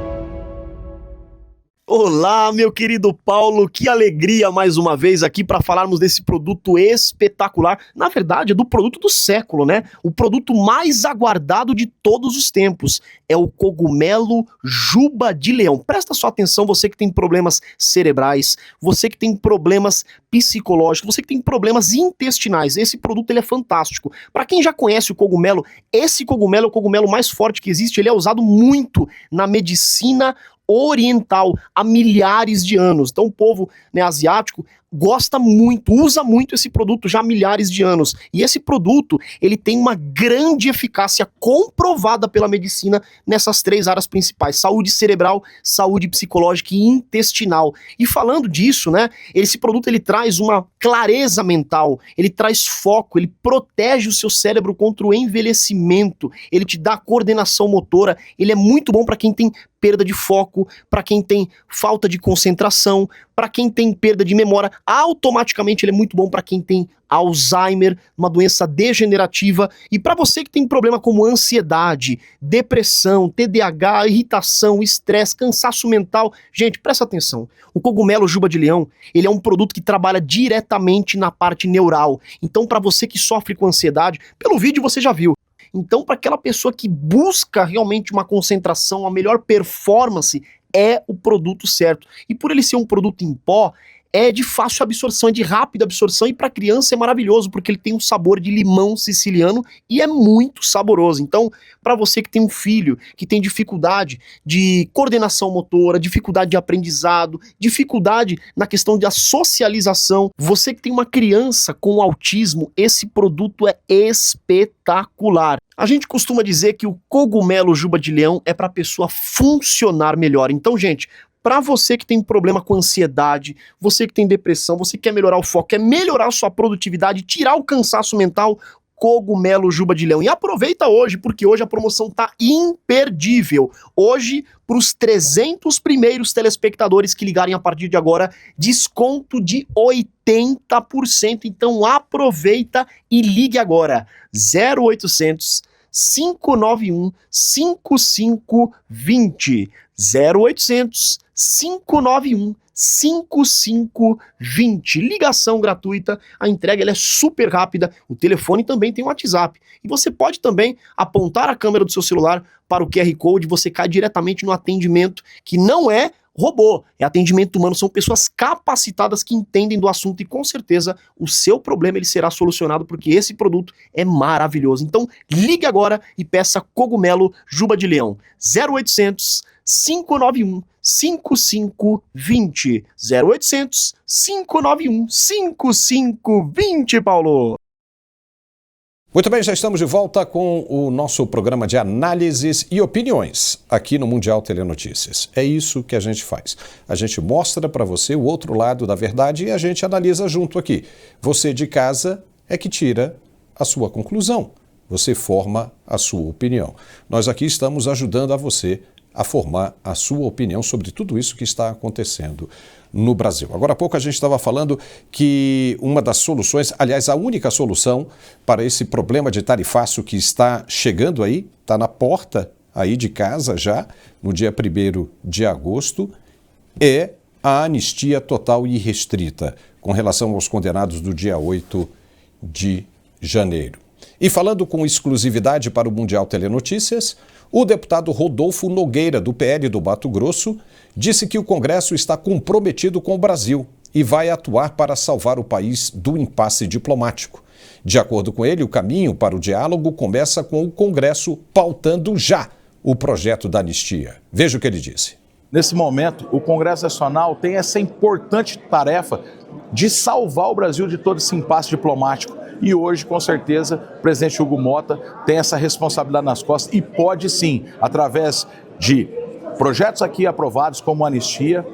Olá, meu querido Paulo, que alegria mais uma vez aqui para falarmos desse produto espetacular. Na verdade, é do produto do século, né? O produto mais aguardado de todos os tempos. É o cogumelo Juba de Leão. Presta sua atenção, você que tem problemas cerebrais, você que tem problemas psicológicos, você que tem problemas intestinais. Esse produto ele é fantástico. Para quem já conhece o cogumelo, esse cogumelo é o cogumelo mais forte que existe. Ele é usado muito na medicina oriental há milhares de anos. Então o povo, né, asiático gosta muito, usa muito esse produto já há milhares de anos. E esse produto, ele tem uma grande eficácia comprovada pela medicina nessas 3 áreas principais: saúde cerebral, saúde psicológica e intestinal. E falando disso, né, esse produto ele traz uma clareza mental, ele traz foco, ele protege o seu cérebro contra o envelhecimento, ele te dá coordenação motora, ele é muito bom para quem tem perda de foco, para quem tem falta de concentração, para quem tem perda de memória. Automaticamente ele é muito bom para quem tem Alzheimer, uma doença degenerativa, e para você que tem problema como ansiedade, depressão, TDAH, irritação, estresse, cansaço mental. Gente, presta atenção. O cogumelo Juba de Leão, ele é um produto que trabalha diretamente na parte neural. Então, para você que sofre com ansiedade, pelo vídeo você já viu. Então, para aquela pessoa que busca realmente uma concentração, a melhor performance, é o produto certo. E por ele ser um produto em pó, é de fácil absorção, é de rápida absorção, e para criança é maravilhoso, porque ele tem um sabor de limão siciliano e é muito saboroso. Então, para você que tem um filho que tem dificuldade de coordenação motora, dificuldade de aprendizado, dificuldade na questão da socialização, você que tem uma criança com autismo, esse produto é espetacular. A gente costuma dizer que o cogumelo juba de leão é para a pessoa funcionar melhor. Então, gente, para você que tem problema com ansiedade, você que tem depressão, você que quer melhorar o foco, quer melhorar a sua produtividade, tirar o cansaço mental, cogumelo juba de leão. E aproveita hoje, porque hoje a promoção tá imperdível. Hoje, para os 300 primeiros telespectadores que ligarem a partir de agora, desconto de 80%. Então aproveita e ligue agora. 0800 591 5520. 0800 591 5520. Ligação gratuita, a entrega ela é super rápida, o telefone também tem um WhatsApp. E você pode também apontar a câmera do seu celular para o QR Code, você cai diretamente no atendimento, que não é robô, é atendimento humano, são pessoas capacitadas que entendem do assunto, e com certeza o seu problema ele será solucionado, porque esse produto é maravilhoso. Então ligue agora e peça cogumelo juba de leão. 0800 591 5520. 0800 591 5520, Paulo. Muito bem, já estamos de volta com o nosso programa de análises e opiniões aqui no Mundial Telenotícias. É isso que a gente faz. A gente mostra para você o outro lado da verdade e a gente analisa junto aqui. Você de casa é que tira a sua conclusão. Você forma a sua opinião. Nós aqui estamos ajudando a você a formar a sua opinião sobre tudo isso que está acontecendo no Brasil. Agora há pouco a gente estava falando que uma das soluções, aliás, a única solução para esse problema de tarifaço que está chegando aí, está na porta aí de casa já, no dia 1º de agosto, é a anistia total e irrestrita com relação aos condenados do dia 8 de janeiro. E falando com exclusividade para o Mundial Telenotícias, o deputado Rodolfo Nogueira, do PL do Mato Grosso, disse que o Congresso está comprometido com o Brasil e vai atuar para salvar o país do impasse diplomático. De acordo com ele, o caminho para o diálogo começa com o Congresso pautando já o projeto da anistia. Veja o que ele disse. Nesse momento, o Congresso Nacional tem essa importante tarefa de salvar o Brasil de todo esse impasse diplomático. E hoje, com certeza, o presidente Hugo Motta tem essa responsabilidade nas costas e pode sim, através de projetos aqui aprovados como a anistia,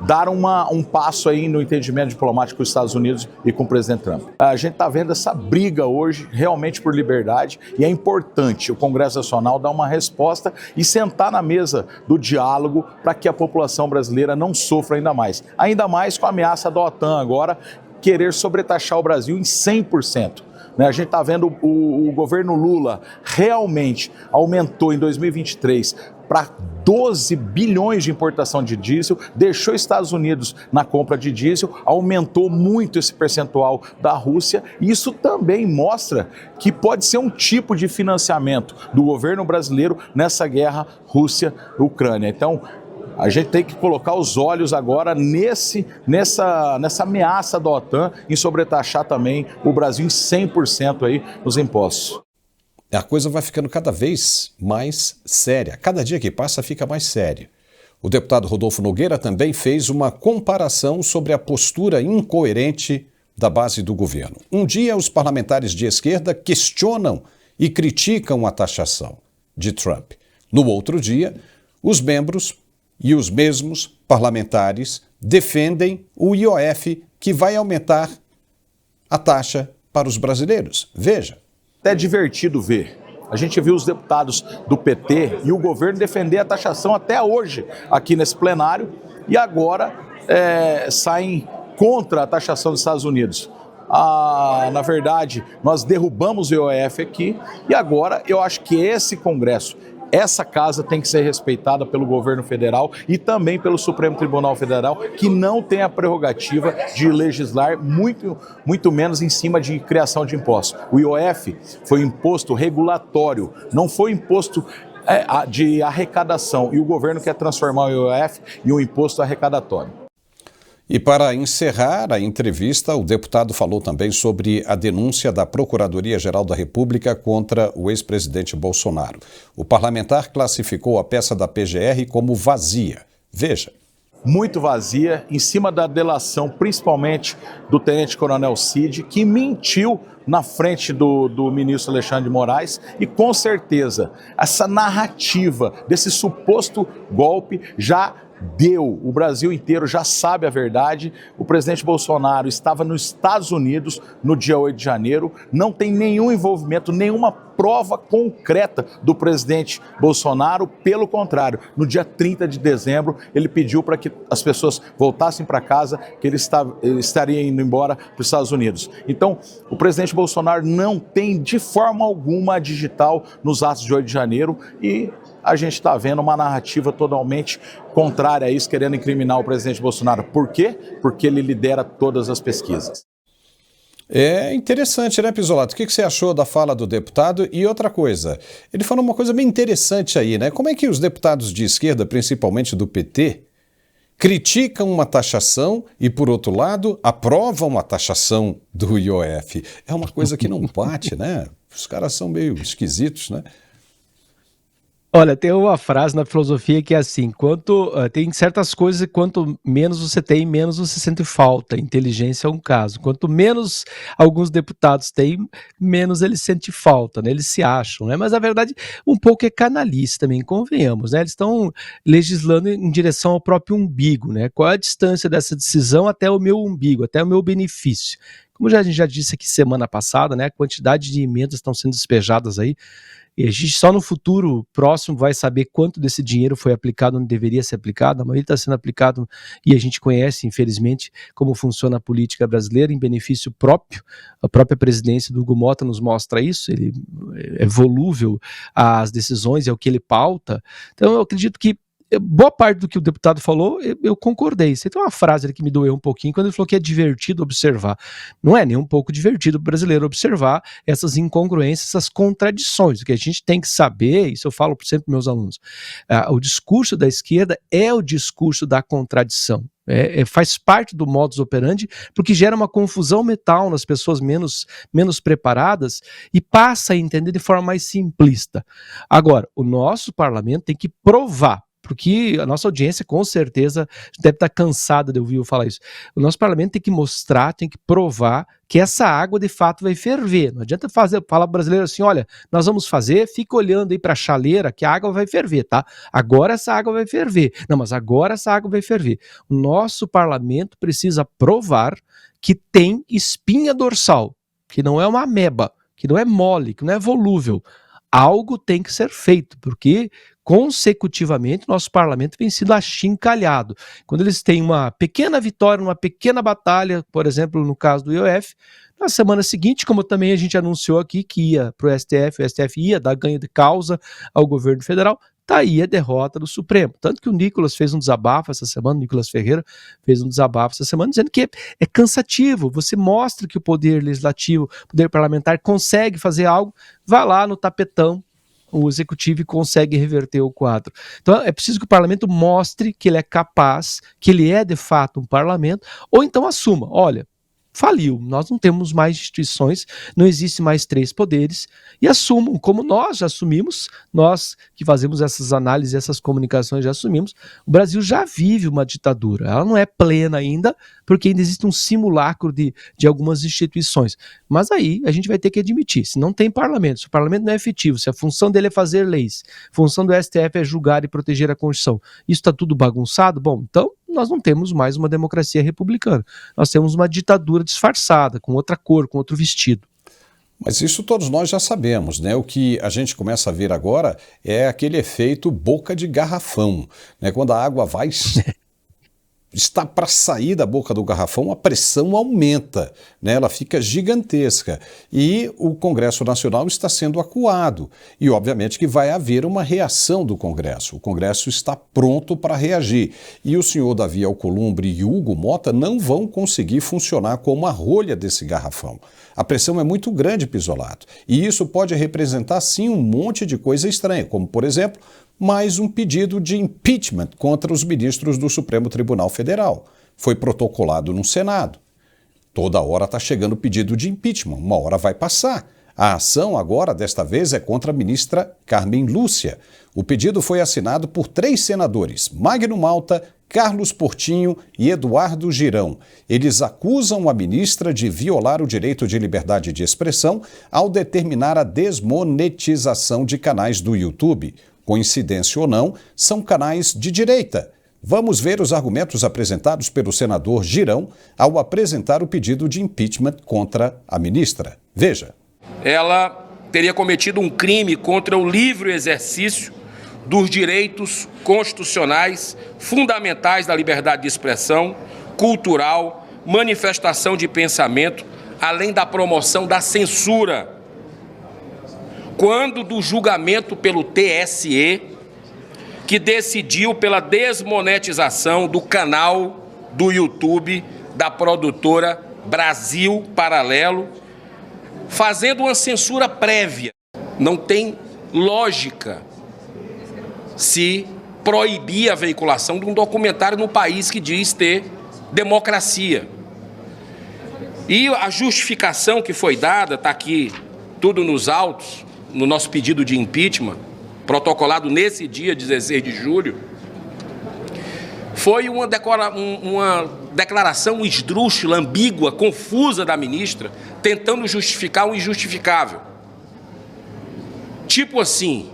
dar um passo aí no entendimento diplomático com os Estados Unidos e com o presidente Trump. A gente está vendo essa briga hoje realmente por liberdade e é importante o Congresso Nacional dar uma resposta e sentar na mesa do diálogo para que a população brasileira não sofra ainda mais com a ameaça da OTAN agora, querer sobretaxar o Brasil em 100%. A gente está vendo o governo Lula realmente aumentou em 2023 para 12 bilhões de importação de diesel, deixou os Estados Unidos na compra de diesel, aumentou muito esse percentual da Rússia, e isso também mostra que pode ser um tipo de financiamento do governo brasileiro nessa guerra Rússia-Ucrânia. Então, a gente tem que colocar os olhos agora nessa ameaça da OTAN em sobretaxar também o Brasil em 100% aí nos impostos. A coisa vai ficando cada vez mais séria. Cada dia que passa fica mais séria. O deputado Rodolfo Nogueira também fez uma comparação sobre a postura incoerente da base do governo. Um dia os parlamentares de esquerda questionam e criticam a taxação de Trump. No outro dia, os membros e os mesmos parlamentares defendem o IOF, que vai aumentar a taxa para os brasileiros. Veja. É divertido ver. A gente viu os deputados do PT e o governo defender a taxação até hoje aqui nesse plenário e agora saem contra a taxação dos Estados Unidos. Na verdade, nós derrubamos o IOF aqui e agora eu acho que esse Congresso, essa casa tem que ser respeitada pelo governo federal e também pelo Supremo Tribunal Federal, que não tem a prerrogativa de legislar, muito menos em cima de criação de impostos. O IOF foi imposto regulatório, não foi imposto de arrecadação, e o governo quer transformar o IOF em um imposto arrecadatório. E para encerrar a entrevista, o deputado falou também sobre a denúncia da Procuradoria-Geral da República contra o ex-presidente Bolsonaro. O parlamentar classificou a peça da PGR como vazia. Veja. Muito vazia, em cima da delação, principalmente do tenente-coronel Cid, que mentiu na frente do ministro Alexandre de Moraes, e com certeza essa narrativa desse suposto golpe já deu. O Brasil inteiro já sabe a verdade. O presidente Bolsonaro estava nos Estados Unidos no dia 8 de janeiro, não tem nenhum envolvimento, nenhuma prova concreta do presidente Bolsonaro. Pelo contrário, no dia 30 de dezembro, ele pediu para que as pessoas voltassem para casa, que ele estaria indo embora para os Estados Unidos. Então, o presidente Bolsonaro não tem de forma alguma a digital nos atos de 8 de janeiro, e a gente está vendo uma narrativa totalmente contrária a isso, querendo incriminar o presidente Bolsonaro. Por quê? Porque ele lidera todas as pesquisas. É interessante, né, Pizzolato? O que você achou da fala do deputado? E outra coisa, ele falou uma coisa bem interessante aí, né? Como é que os deputados de esquerda, principalmente do PT, criticam uma taxação e, por outro lado, aprovam a taxação do IOF? É uma coisa que não bate, né? Os caras são meio esquisitos, né? Olha, tem uma frase na filosofia que é assim, tem certas coisas que quanto menos você tem, menos você sente falta. Inteligência é um caso. Quanto menos alguns deputados têm, menos eles sentem falta, né? Eles se acham, né? Mas a verdade, um pouco é canalice também, convenhamos, né? Eles estão legislando em direção ao próprio umbigo, né? Qual é a distância dessa decisão até o meu umbigo, até o meu benefício? Como a gente já disse aqui semana passada, né? A quantidade de emendas estão sendo despejadas aí. E a gente só no futuro próximo vai saber quanto desse dinheiro foi aplicado onde deveria ser aplicado. A maioria está sendo aplicado, e a gente conhece, infelizmente, como funciona a política brasileira em benefício próprio. A própria presidência do Hugo Motta nos mostra isso, ele é volúvel às decisões, é o que ele pauta. Então eu acredito que boa parte do que o deputado falou, eu concordei. Você tem uma frase ali que me doeu um pouquinho, quando ele falou que é divertido observar. Não é nem um pouco divertido o brasileiro observar essas incongruências, essas contradições. O que a gente tem que saber, isso eu falo sempre para meus alunos, o discurso da esquerda é o discurso da contradição. Faz parte do modus operandi, porque gera uma confusão mental nas pessoas menos preparadas e passa a entender de forma mais simplista. Agora, o nosso parlamento tem que provar, porque a nossa audiência com certeza deve estar cansada de ouvir eu falar isso. O nosso parlamento tem que mostrar, tem que provar que essa água de fato vai ferver. Não adianta falar para o brasileiro assim, olha, nós vamos fazer, fica olhando aí para a chaleira que a água vai ferver, tá? Agora essa água vai ferver. Não, mas agora essa água vai ferver. O nosso parlamento precisa provar que tem espinha dorsal, que não é uma ameba, que não é mole, que não é volúvel. Algo tem que ser feito, porque consecutivamente nosso parlamento vem sendo achincalhado. Quando eles têm uma pequena vitória, uma pequena batalha, por exemplo, no caso do IOF, na semana seguinte, como também a gente anunciou aqui que ia para o STF ia dar ganho de causa ao governo federal, tá aí a derrota do Supremo. Tanto que o Nicolas fez um desabafo essa semana, o Nicolas Ferreira fez um desabafo essa semana, dizendo que é cansativo, você mostra que o poder legislativo, o poder parlamentar consegue fazer algo, vá lá no tapetão, o executivo consegue reverter o quadro. Então é preciso que o parlamento mostre que ele é capaz, que ele é de fato um parlamento, ou então assuma, olha, faliu, nós não temos mais instituições, não existe mais 3 poderes, e assumam, como nós já assumimos, nós que fazemos essas análises, essas comunicações já assumimos, o Brasil já vive uma ditadura, ela não é plena ainda, porque ainda existe um simulacro de algumas instituições, mas aí a gente vai ter que admitir, se não tem parlamento, se o parlamento não é efetivo, se a função dele é fazer leis, a função do STF é julgar e proteger a Constituição, isso está tudo bagunçado, bom, então nós não temos mais uma democracia republicana. Nós temos uma ditadura disfarçada, com outra cor, com outro vestido. Mas isso todos nós já sabemos, né? O que a gente começa a ver agora é aquele efeito boca de garrafão, né? Quando a água vai está para sair da boca do garrafão, a pressão aumenta, né? Ela fica gigantesca e o Congresso Nacional está sendo acuado e obviamente que vai haver uma reação do Congresso. O Congresso está pronto para reagir e o senhor Davi Alcolumbre e Hugo Motta não vão conseguir funcionar como a rolha desse garrafão. A pressão é muito grande, Pizzolato, e isso pode representar sim um monte de coisa estranha, como por exemplo, mais um pedido de impeachment contra os ministros do Supremo Tribunal Federal. foi protocolado no Senado. Toda hora está chegando pedido de impeachment, uma hora vai passar. A ação agora, desta vez, é contra a ministra Carmen Lúcia. O pedido foi assinado por 3 senadores, Magno Malta, Carlos Portinho e Eduardo Girão. Eles acusam a ministra de violar o direito de liberdade de expressão ao determinar a desmonetização de canais do YouTube. Coincidência ou não, são canais de direita. Vamos ver os argumentos apresentados pelo senador Girão ao apresentar o pedido de impeachment contra a ministra. Veja. Ela teria cometido um crime contra o livre exercício dos direitos constitucionais fundamentais da liberdade de expressão, cultural, manifestação de pensamento, além da promoção da censura. Quando do julgamento pelo TSE, que decidiu pela desmonetização do canal do YouTube da produtora Brasil Paralelo, fazendo uma censura prévia. Não tem lógica se proibir a veiculação de um documentário num país que diz ter democracia. E a justificação que foi dada, está aqui tudo nos autos, no nosso pedido de impeachment, protocolado nesse dia, 16 de julho, foi uma declaração esdrúxula, ambígua, confusa da ministra, tentando justificar o injustificável. Tipo assim,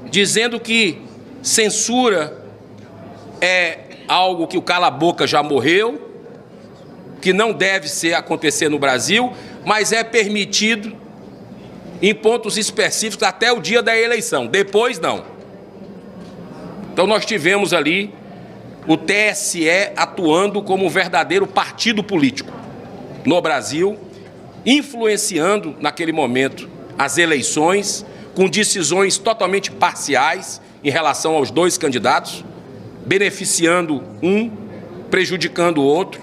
dizendo que censura é algo que o cala-boca já morreu, que não deve acontecer no Brasil, mas é permitido em pontos específicos até o dia da eleição, depois não. Então nós tivemos ali o TSE atuando como um verdadeiro partido político no Brasil, influenciando naquele momento as eleições, com decisões totalmente parciais em relação aos 2 candidatos, beneficiando um, prejudicando o outro,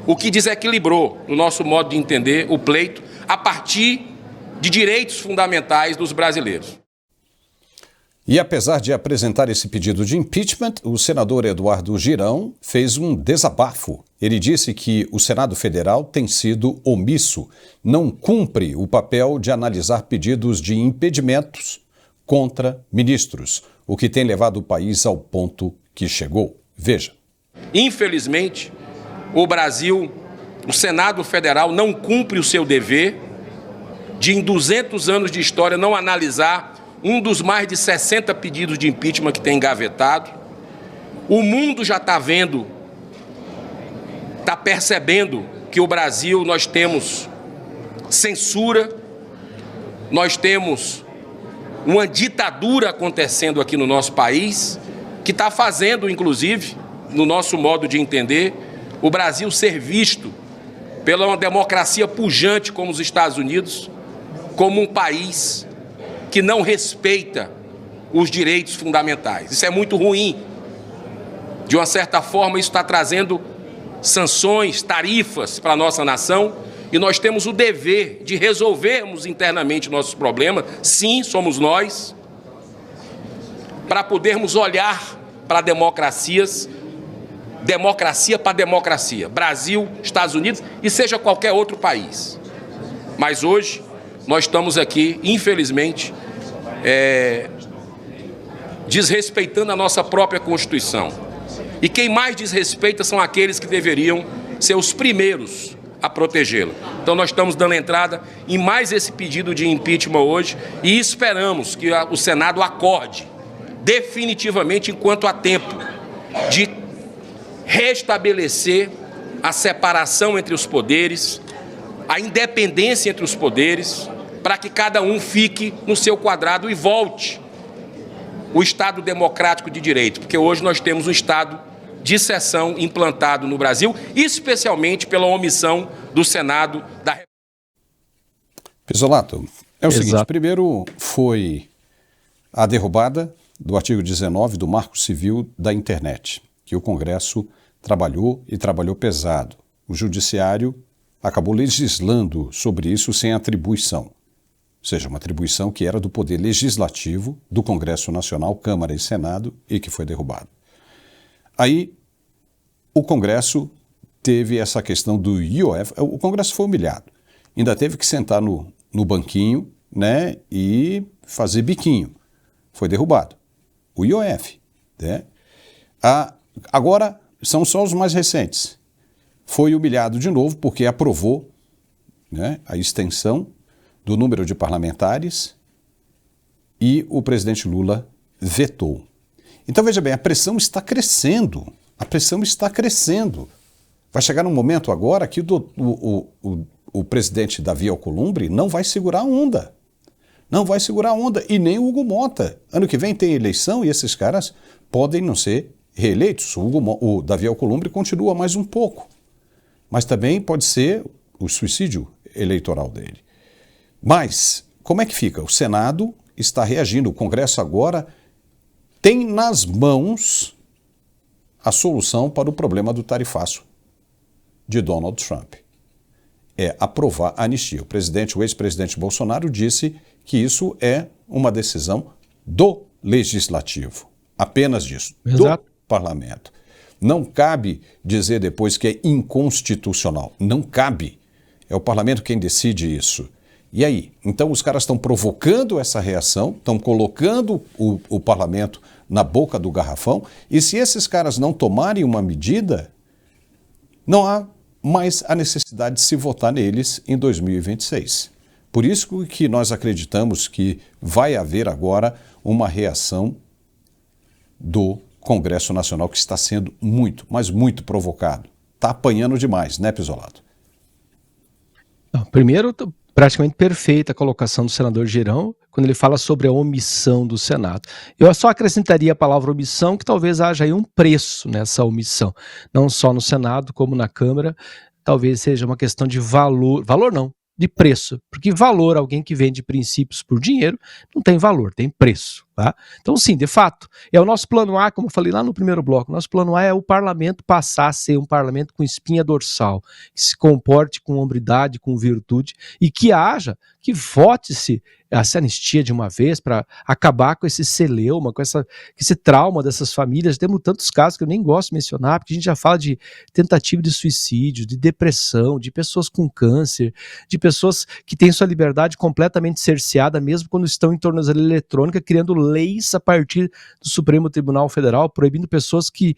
o que desequilibrou, no nosso modo de entender, o pleito a partir de direitos fundamentais dos brasileiros. E apesar de apresentar esse pedido de impeachment, o senador Eduardo Girão fez um desabafo. Ele disse que o Senado Federal tem sido omisso, não cumpre o papel de analisar pedidos de impedimentos contra ministros, o que tem levado o país ao ponto que chegou. Veja. Infelizmente, o Senado Federal não cumpre o seu dever de, em 200 anos de história, não analisar um dos mais de 60 pedidos de impeachment que tem engavetado. O mundo já está vendo, está percebendo que o Brasil, nós temos censura, nós temos uma ditadura acontecendo aqui no nosso país, que está fazendo, inclusive, no nosso modo de entender, o Brasil ser visto pela uma democracia pujante como os Estados Unidos, como um país que não respeita os direitos fundamentais. Isso é muito ruim. De uma certa forma, isso está trazendo sanções, tarifas para a nossa nação, e nós temos o dever de resolvermos internamente nossos problemas, sim, somos nós, para podermos olhar para democracias, democracia para democracia, Brasil, Estados Unidos e seja qualquer outro país. Mas hoje nós estamos aqui, infelizmente, desrespeitando a nossa própria Constituição. E quem mais desrespeita são aqueles que deveriam ser os primeiros a protegê-la. Então nós estamos dando entrada em mais esse pedido de impeachment hoje e esperamos que o Senado acorde definitivamente, enquanto há tempo, de restabelecer a separação entre os poderes, a independência entre os poderes, para que cada um fique no seu quadrado e volte o Estado democrático de direito, porque hoje nós temos um Estado de exceção implantado no Brasil, especialmente pela omissão do Senado da República. Pisolato, é o seguinte, primeiro foi a derrubada do artigo 19 do Marco Civil da Internet, que o Congresso trabalhou e trabalhou pesado. O Judiciário acabou legislando sobre isso sem atribuição, ou seja, uma atribuição que era do Poder Legislativo, do Congresso Nacional, Câmara e Senado, e que foi derrubado. Aí, o Congresso teve essa questão do IOF. O Congresso foi humilhado. Ainda teve que sentar no banquinho, né, e fazer biquinho. Foi derrubado. O IOF. Né? Agora, são só os mais recentes. Foi humilhado de novo porque aprovou, né, a extensão do número de parlamentares e o presidente Lula vetou. Então, veja bem, a pressão está crescendo. A pressão está crescendo. Vai chegar um momento agora que o presidente Davi Alcolumbre não vai segurar a onda. Não vai segurar a onda. E nem o Hugo Mota. Ano que vem tem eleição e esses caras podem não ser reeleitos. O Davi Alcolumbre continua mais um pouco. Mas também pode ser o suicídio eleitoral dele. Mas, como é que fica? O Senado está reagindo. O Congresso agora tem nas mãos a solução para o problema do tarifaço de Donald Trump. É aprovar a anistia. O ex-presidente Bolsonaro disse que isso é uma decisão do Legislativo. Apenas disso. Exato. Do Parlamento. Não cabe dizer depois que é inconstitucional. Não cabe. É o Parlamento quem decide isso. E aí? Então os caras estão provocando essa reação, estão colocando o Parlamento na boca do garrafão, e se esses caras não tomarem uma medida, não há mais a necessidade de se votar neles em 2026. Por isso que nós acreditamos que vai haver agora uma reação do Congresso Nacional que está sendo muito, mas muito provocado. Está apanhando demais, né, Pizzolato? Primeiro, praticamente perfeita a colocação do senador Girão, quando ele fala sobre a omissão do Senado. Eu só acrescentaria a palavra omissão, que talvez haja aí um preço nessa omissão. Não só no Senado, como na Câmara, talvez seja uma questão de valor não, de preço. Porque valor, alguém que vende princípios por dinheiro, não tem valor, tem preço. Tá? Então, sim, de fato, é o nosso plano A, como eu falei lá no primeiro bloco, nosso plano A é o parlamento passar a ser um parlamento com espinha dorsal, que se comporte com hombridade, com virtude, e que vote-se essa anistia de uma vez para acabar com esse celeuma, com esse trauma dessas famílias. Temos tantos casos que eu nem gosto de mencionar, porque a gente já fala de tentativa de suicídio, de depressão, de pessoas com câncer, de pessoas que têm sua liberdade completamente cerceada, mesmo quando estão em tornozeleira eletrônica, criando leis a partir do Supremo Tribunal Federal, proibindo pessoas que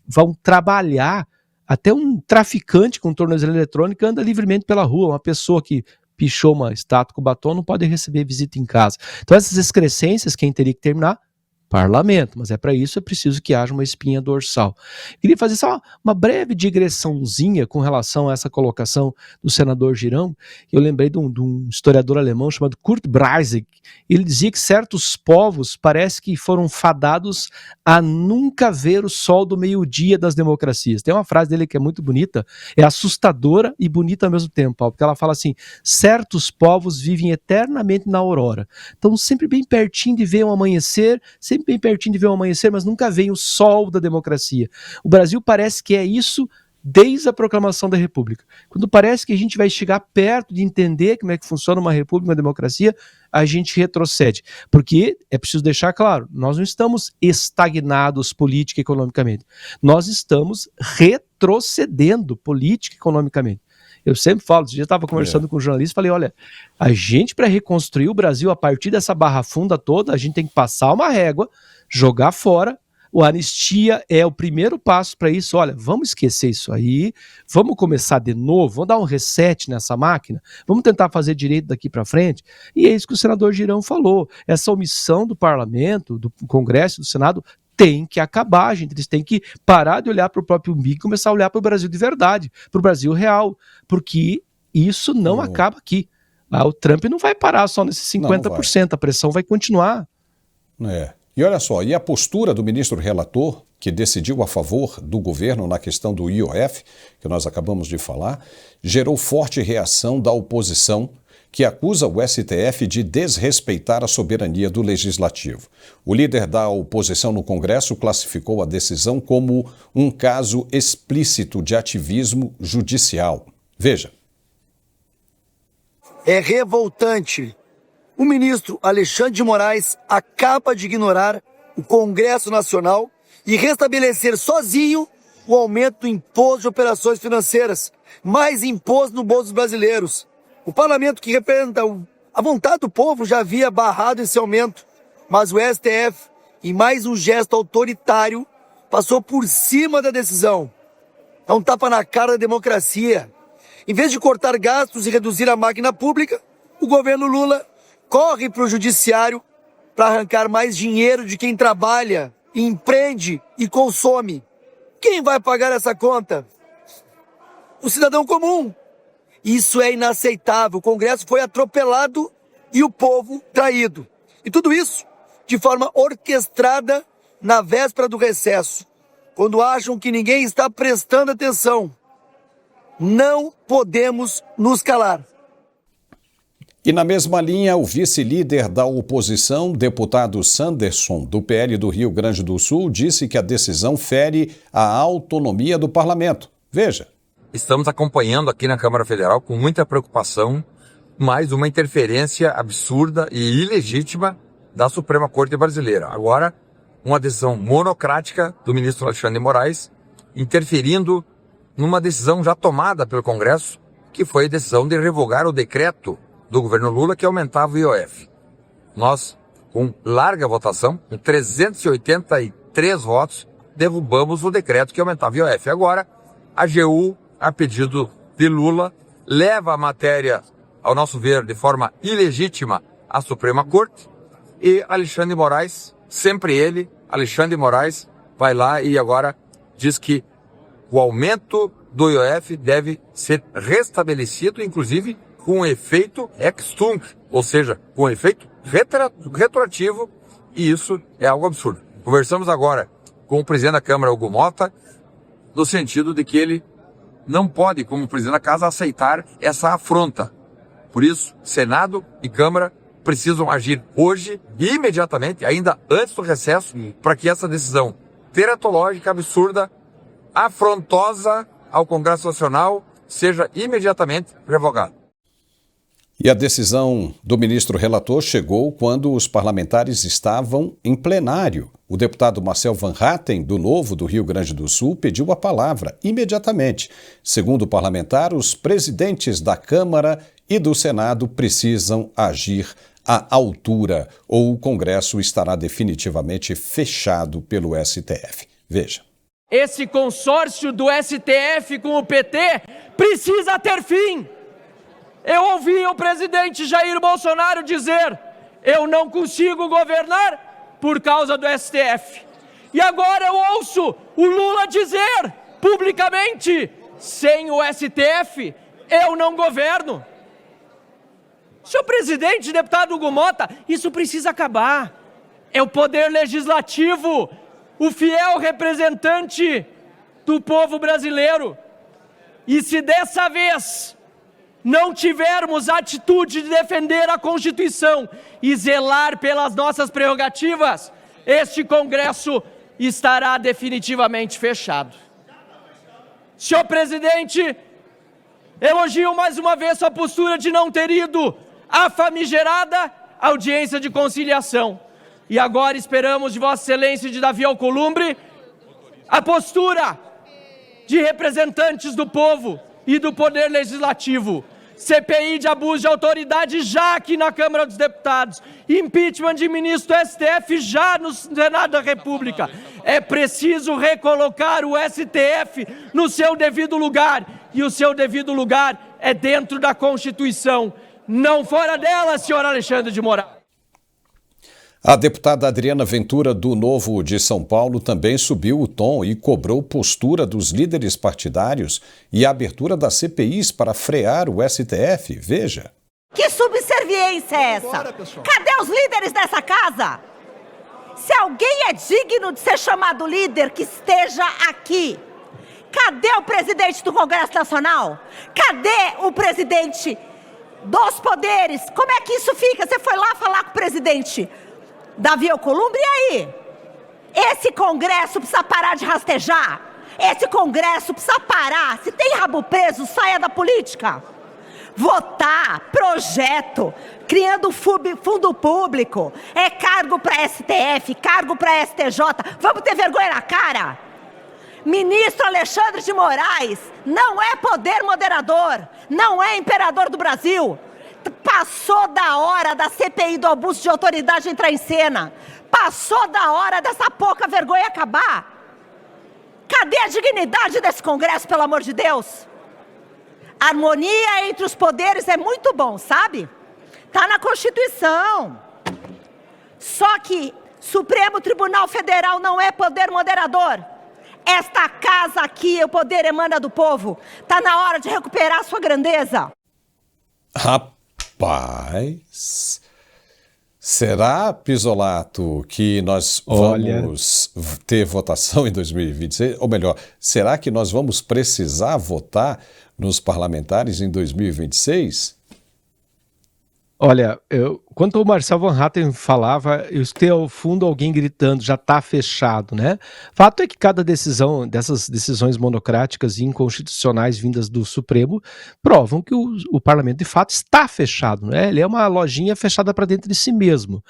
vão trabalhar. Até um traficante com tornozeleira eletrônica anda livremente pela rua, uma pessoa que pichou uma estátua com batom não pode receber visita em casa. Então essas excrescências, quem teria que terminar? Parlamento, mas para isso é preciso que haja uma espinha dorsal. Queria fazer só uma breve digressãozinha com relação a essa colocação do senador Girão. Eu lembrei de um historiador alemão chamado Kurt Breisig. Ele dizia que certos povos parece que foram fadados a nunca ver o sol do meio-dia das democracias. Tem uma frase dele que é muito bonita, é assustadora e bonita ao mesmo tempo, Paulo, porque ela fala assim: certos povos vivem eternamente na aurora. Então sempre bem pertinho de ver um amanhecer, sempre bem pertinho de ver o amanhecer, mas nunca vem o sol da democracia. O Brasil parece que é isso desde a proclamação da República. Quando parece que a gente vai chegar perto de entender como é que funciona uma república, uma democracia, a gente retrocede. Porque, é preciso deixar claro, nós não estamos estagnados política e economicamente. Nós estamos retrocedendo política e economicamente. Eu sempre falo, esse dia eu estava conversando com um jornalista e falei, olha, a gente para reconstruir o Brasil a partir dessa barra funda toda, a gente tem que passar uma régua, jogar fora. A anistia é o primeiro passo para isso. Olha, vamos esquecer isso aí, vamos começar de novo, vamos dar um reset nessa máquina, vamos tentar fazer direito daqui para frente. E é isso que o senador Girão falou. Essa omissão do parlamento, do Congresso, do Senado, tem que acabar, gente. Eles têm que parar de olhar para o próprio umbigo e começar a olhar para o Brasil de verdade, para o Brasil real, porque isso não acaba aqui. O Trump não vai parar só nesses 50%, a pressão vai continuar. E olha só, e a postura do ministro relator, que decidiu a favor do governo na questão do IOF, que nós acabamos de falar, gerou forte reação da oposição, que acusa o STF de desrespeitar a soberania do Legislativo. O líder da oposição no Congresso classificou a decisão como um caso explícito de ativismo judicial. Veja. É revoltante. O ministro Alexandre de Moraes acaba de ignorar o Congresso Nacional e restabelecer sozinho o aumento do imposto de operações financeiras, mais imposto no bolso dos brasileiros. O parlamento, que representa a vontade do povo, já havia barrado esse aumento, mas o STF, em mais um gesto autoritário, passou por cima da decisão. É um tapa na cara da democracia. Em vez de cortar gastos e reduzir a máquina pública, o governo Lula corre para o judiciário para arrancar mais dinheiro de quem trabalha, empreende e consome. Quem vai pagar essa conta? O cidadão comum. Isso é inaceitável. O Congresso foi atropelado e o povo traído. E tudo isso de forma orquestrada na véspera do recesso, quando acham que ninguém está prestando atenção. Não podemos nos calar. E na mesma linha, o vice-líder da oposição, deputado Sanderson, do PL do Rio Grande do Sul, disse que a decisão fere a autonomia do parlamento. Veja. Estamos acompanhando aqui na Câmara Federal com muita preocupação mais uma interferência absurda e ilegítima da Suprema Corte Brasileira. Agora, uma decisão monocrática do ministro Alexandre de Moraes, interferindo numa decisão já tomada pelo Congresso, que foi a decisão de revogar o decreto do governo Lula que aumentava o IOF. Nós, com larga votação, com 383 votos, derrubamos o decreto que aumentava o IOF. Agora, a AGU, a pedido de Lula, leva a matéria, ao nosso ver, de forma ilegítima à Suprema Corte, e Alexandre de Moraes, sempre ele, Alexandre de Moraes, vai lá e agora diz que o aumento do IOF deve ser restabelecido, inclusive com efeito ex-tunc, ou seja, com efeito retroativo, e isso é algo absurdo. Conversamos agora com o presidente da Câmara, Hugo Motta, no sentido de que ele não pode, como presidente da Casa, aceitar essa afronta. Por isso, Senado e Câmara precisam agir hoje, imediatamente, ainda antes do recesso, para que essa decisão teratológica, absurda, afrontosa ao Congresso Nacional, seja imediatamente revogada. E a decisão do ministro relator chegou quando os parlamentares estavam em plenário. O deputado Marcel Van Hatten, do Novo do Rio Grande do Sul, pediu a palavra imediatamente. Segundo o parlamentar, os presidentes da Câmara e do Senado precisam agir à altura, ou o Congresso estará definitivamente fechado pelo STF. Veja. Esse consórcio do STF com o PT precisa ter fim. Eu ouvi o presidente Jair Bolsonaro dizer: eu não consigo governar por causa do STF. E agora eu ouço o Lula dizer publicamente: sem o STF eu não governo. Senhor presidente, deputado Hugo Motta, isso precisa acabar. É o poder legislativo, o fiel representante do povo brasileiro. E se dessa vez não tivermos a atitude de defender a Constituição e zelar pelas nossas prerrogativas, este Congresso estará definitivamente fechado. Senhor presidente, elogio mais uma vez sua postura de não ter ido à famigerada audiência de conciliação. E agora esperamos de Vossa Excelência e de Davi Alcolumbre a postura de representantes do povo e do Poder Legislativo. CPI de abuso de autoridade já aqui na Câmara dos Deputados. Impeachment de ministro do STF já no Senado da República. É preciso recolocar o STF no seu devido lugar. E o seu devido lugar é dentro da Constituição, não fora dela, senhor Alexandre de Moraes. A deputada Adriana Ventura, do Novo de São Paulo, também subiu o tom e cobrou postura dos líderes partidários e a abertura das CPIs para frear o STF. Veja. Que subserviência é essa? Cadê os líderes dessa casa? Se alguém é digno de ser chamado líder, que esteja aqui. Cadê o presidente do Congresso Nacional? Cadê o presidente dos poderes? Como é que isso fica? Você foi lá falar com o presidente Davi Alcolumbre, e aí? Esse Congresso precisa parar de rastejar. Esse Congresso precisa parar. Se tem rabo preso, saia da política. Votar, projeto, criando fundo público, cargo para STF, cargo para STJ. Vamos ter vergonha na cara? Ministro Alexandre de Moraes não é poder moderador, não é imperador do Brasil. Passou da hora da CPI do abuso de autoridade entrar em cena. Passou da hora dessa pouca vergonha acabar. Cadê a dignidade desse Congresso, pelo amor de Deus? Harmonia entre os poderes é muito bom, sabe? Tá na Constituição. Só que Supremo Tribunal Federal não é poder moderador. Esta casa aqui, o poder emana do povo. Tá na hora de recuperar a sua grandeza. Rapaz, será, Pisolato, que nós vamos ter votação em 2026? Ou melhor, será que nós vamos precisar votar nos parlamentares em 2026? Olha, quando o Marcel Van Hatten falava, eu escutei ao fundo alguém gritando, já está fechado, né? Fato é que cada decisão, dessas decisões monocráticas e inconstitucionais vindas do Supremo, provam que o parlamento de fato está fechado, né? Ele é uma lojinha fechada para dentro de si mesmo.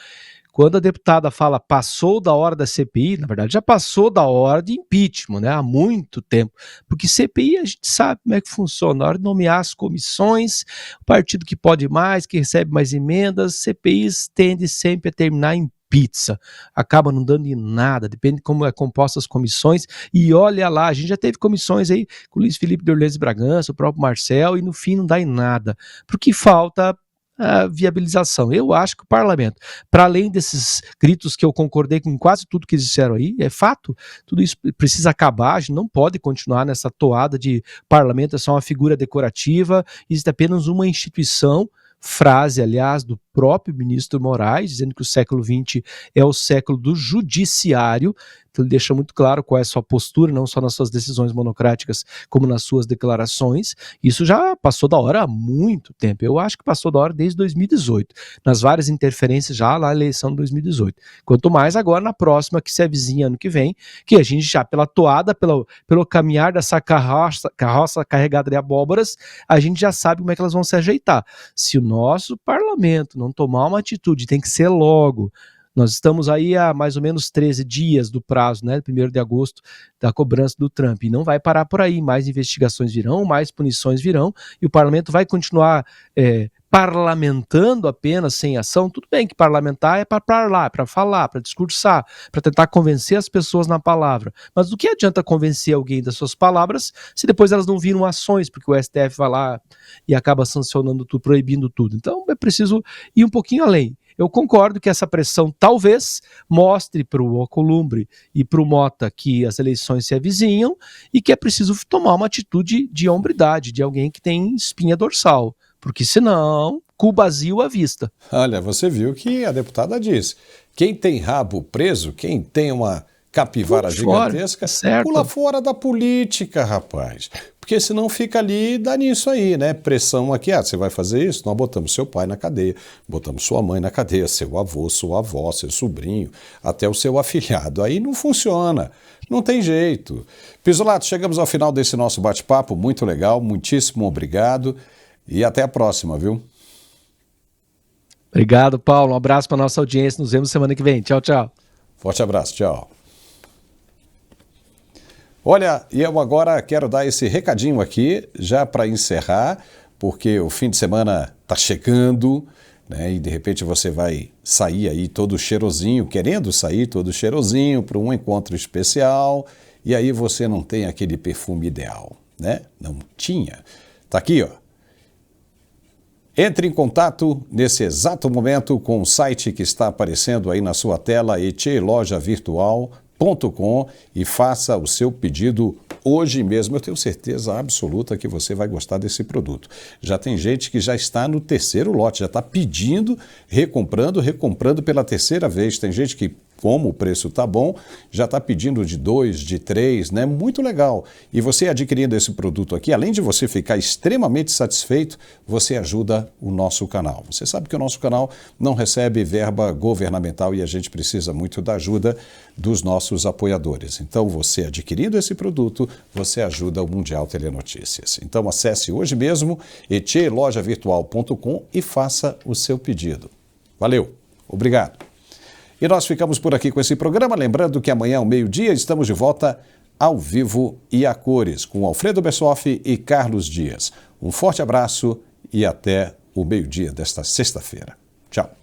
Quando a deputada fala passou da hora da CPI, na verdade já passou da hora de impeachment, né? Há muito tempo. Porque CPI a gente sabe como é que funciona. Na hora de nomear as comissões, o partido que pode mais, que recebe mais emendas, CPIs tende sempre a terminar em pizza. Acaba não dando em nada, depende de como é composta as comissões. E olha lá, a gente já teve comissões aí com o Luiz Felipe de Orleans Bragança, o próprio Marcel, e no fim não dá em nada. Porque falta a viabilização. Eu acho que o parlamento, para além desses gritos que eu concordei com quase tudo que eles disseram aí, é fato, tudo isso precisa acabar, a gente não pode continuar nessa toada de parlamento é só uma figura decorativa, existe apenas uma instituição, frase, aliás, do próprio ministro Moraes, dizendo que o século XX é o século do judiciário. Então ele deixa muito claro qual é a sua postura, não só nas suas decisões monocráticas, como nas suas declarações. Isso já passou da hora há muito tempo. Eu acho que passou da hora desde 2018, nas várias interferências já na eleição de 2018. Quanto mais agora na próxima, que se avizinha ano que vem, que a gente já, pela toada, pelo caminhar dessa carroça carregada de abóboras, a gente já sabe como é que elas vão se ajeitar. Se o nosso parlamento não tomar uma atitude, tem que ser logo. Nós estamos aí há mais ou menos 13 dias do prazo, né, 1º de agosto, da cobrança do Trump. E não vai parar por aí. Mais investigações virão, mais punições virão, e o parlamento vai continuar parlamentando apenas sem ação. Tudo bem que parlamentar é para falar, para discursar, para tentar convencer as pessoas na palavra. Mas do que adianta convencer alguém das suas palavras se depois elas não viram ações, porque o STF vai lá e acaba sancionando tudo, proibindo tudo. Então é preciso ir um pouquinho além. Eu concordo que essa pressão talvez mostre para o Alcolumbre e para o Mota que as eleições se avizinham e que é preciso tomar uma atitude de hombridade, de alguém que tem espinha dorsal, porque senão, Cubazil à vista. Olha, você viu que a deputada disse, quem tem rabo preso, quem tem uma capivara gigantesca, pula fora da política, rapaz. Porque senão fica ali, dá nisso aí, né? Pressão aqui, você vai fazer isso? Nós botamos seu pai na cadeia, botamos sua mãe na cadeia, seu avô, sua avó, seu sobrinho, até o seu afilhado. Aí não funciona, não tem jeito. Pisolato, chegamos ao final desse nosso bate-papo, muito legal, muitíssimo obrigado e até a próxima, viu? Obrigado, Paulo. Um abraço para nossa audiência, nos vemos semana que vem. Tchau, tchau. Forte abraço, tchau. Olha, e eu agora quero dar esse recadinho aqui, já para encerrar, porque o fim de semana está chegando, né? E de repente você vai sair aí todo cheirosinho, querendo sair todo cheirosinho para um encontro especial, e aí você não tem aquele perfume ideal, né? Não tinha. Tá aqui, ó. Entre em contato nesse exato momento com o site que está aparecendo aí na sua tela, etielojavirtual.com, e faça o seu pedido hoje mesmo. Eu tenho certeza absoluta que você vai gostar desse produto. Já tem gente que já está no 3º lote, já está pedindo, recomprando pela 3ª vez. Tem gente que, como o preço está bom, já está pedindo de 2, de 3, né? Muito legal. E você adquirindo esse produto aqui, além de você ficar extremamente satisfeito, você ajuda o nosso canal. Você sabe que o nosso canal não recebe verba governamental e a gente precisa muito da ajuda dos nossos apoiadores. Então, você adquirindo esse produto, você ajuda o Mundial Telenotícias. Então, acesse hoje mesmo etielojavirtual.com e faça o seu pedido. Valeu, obrigado. E nós ficamos por aqui com esse programa, lembrando que amanhã ao meio-dia estamos de volta ao vivo e a cores, com Alfredo Bessoff e Carlos Dias. Um forte abraço e até o meio-dia desta sexta-feira. Tchau.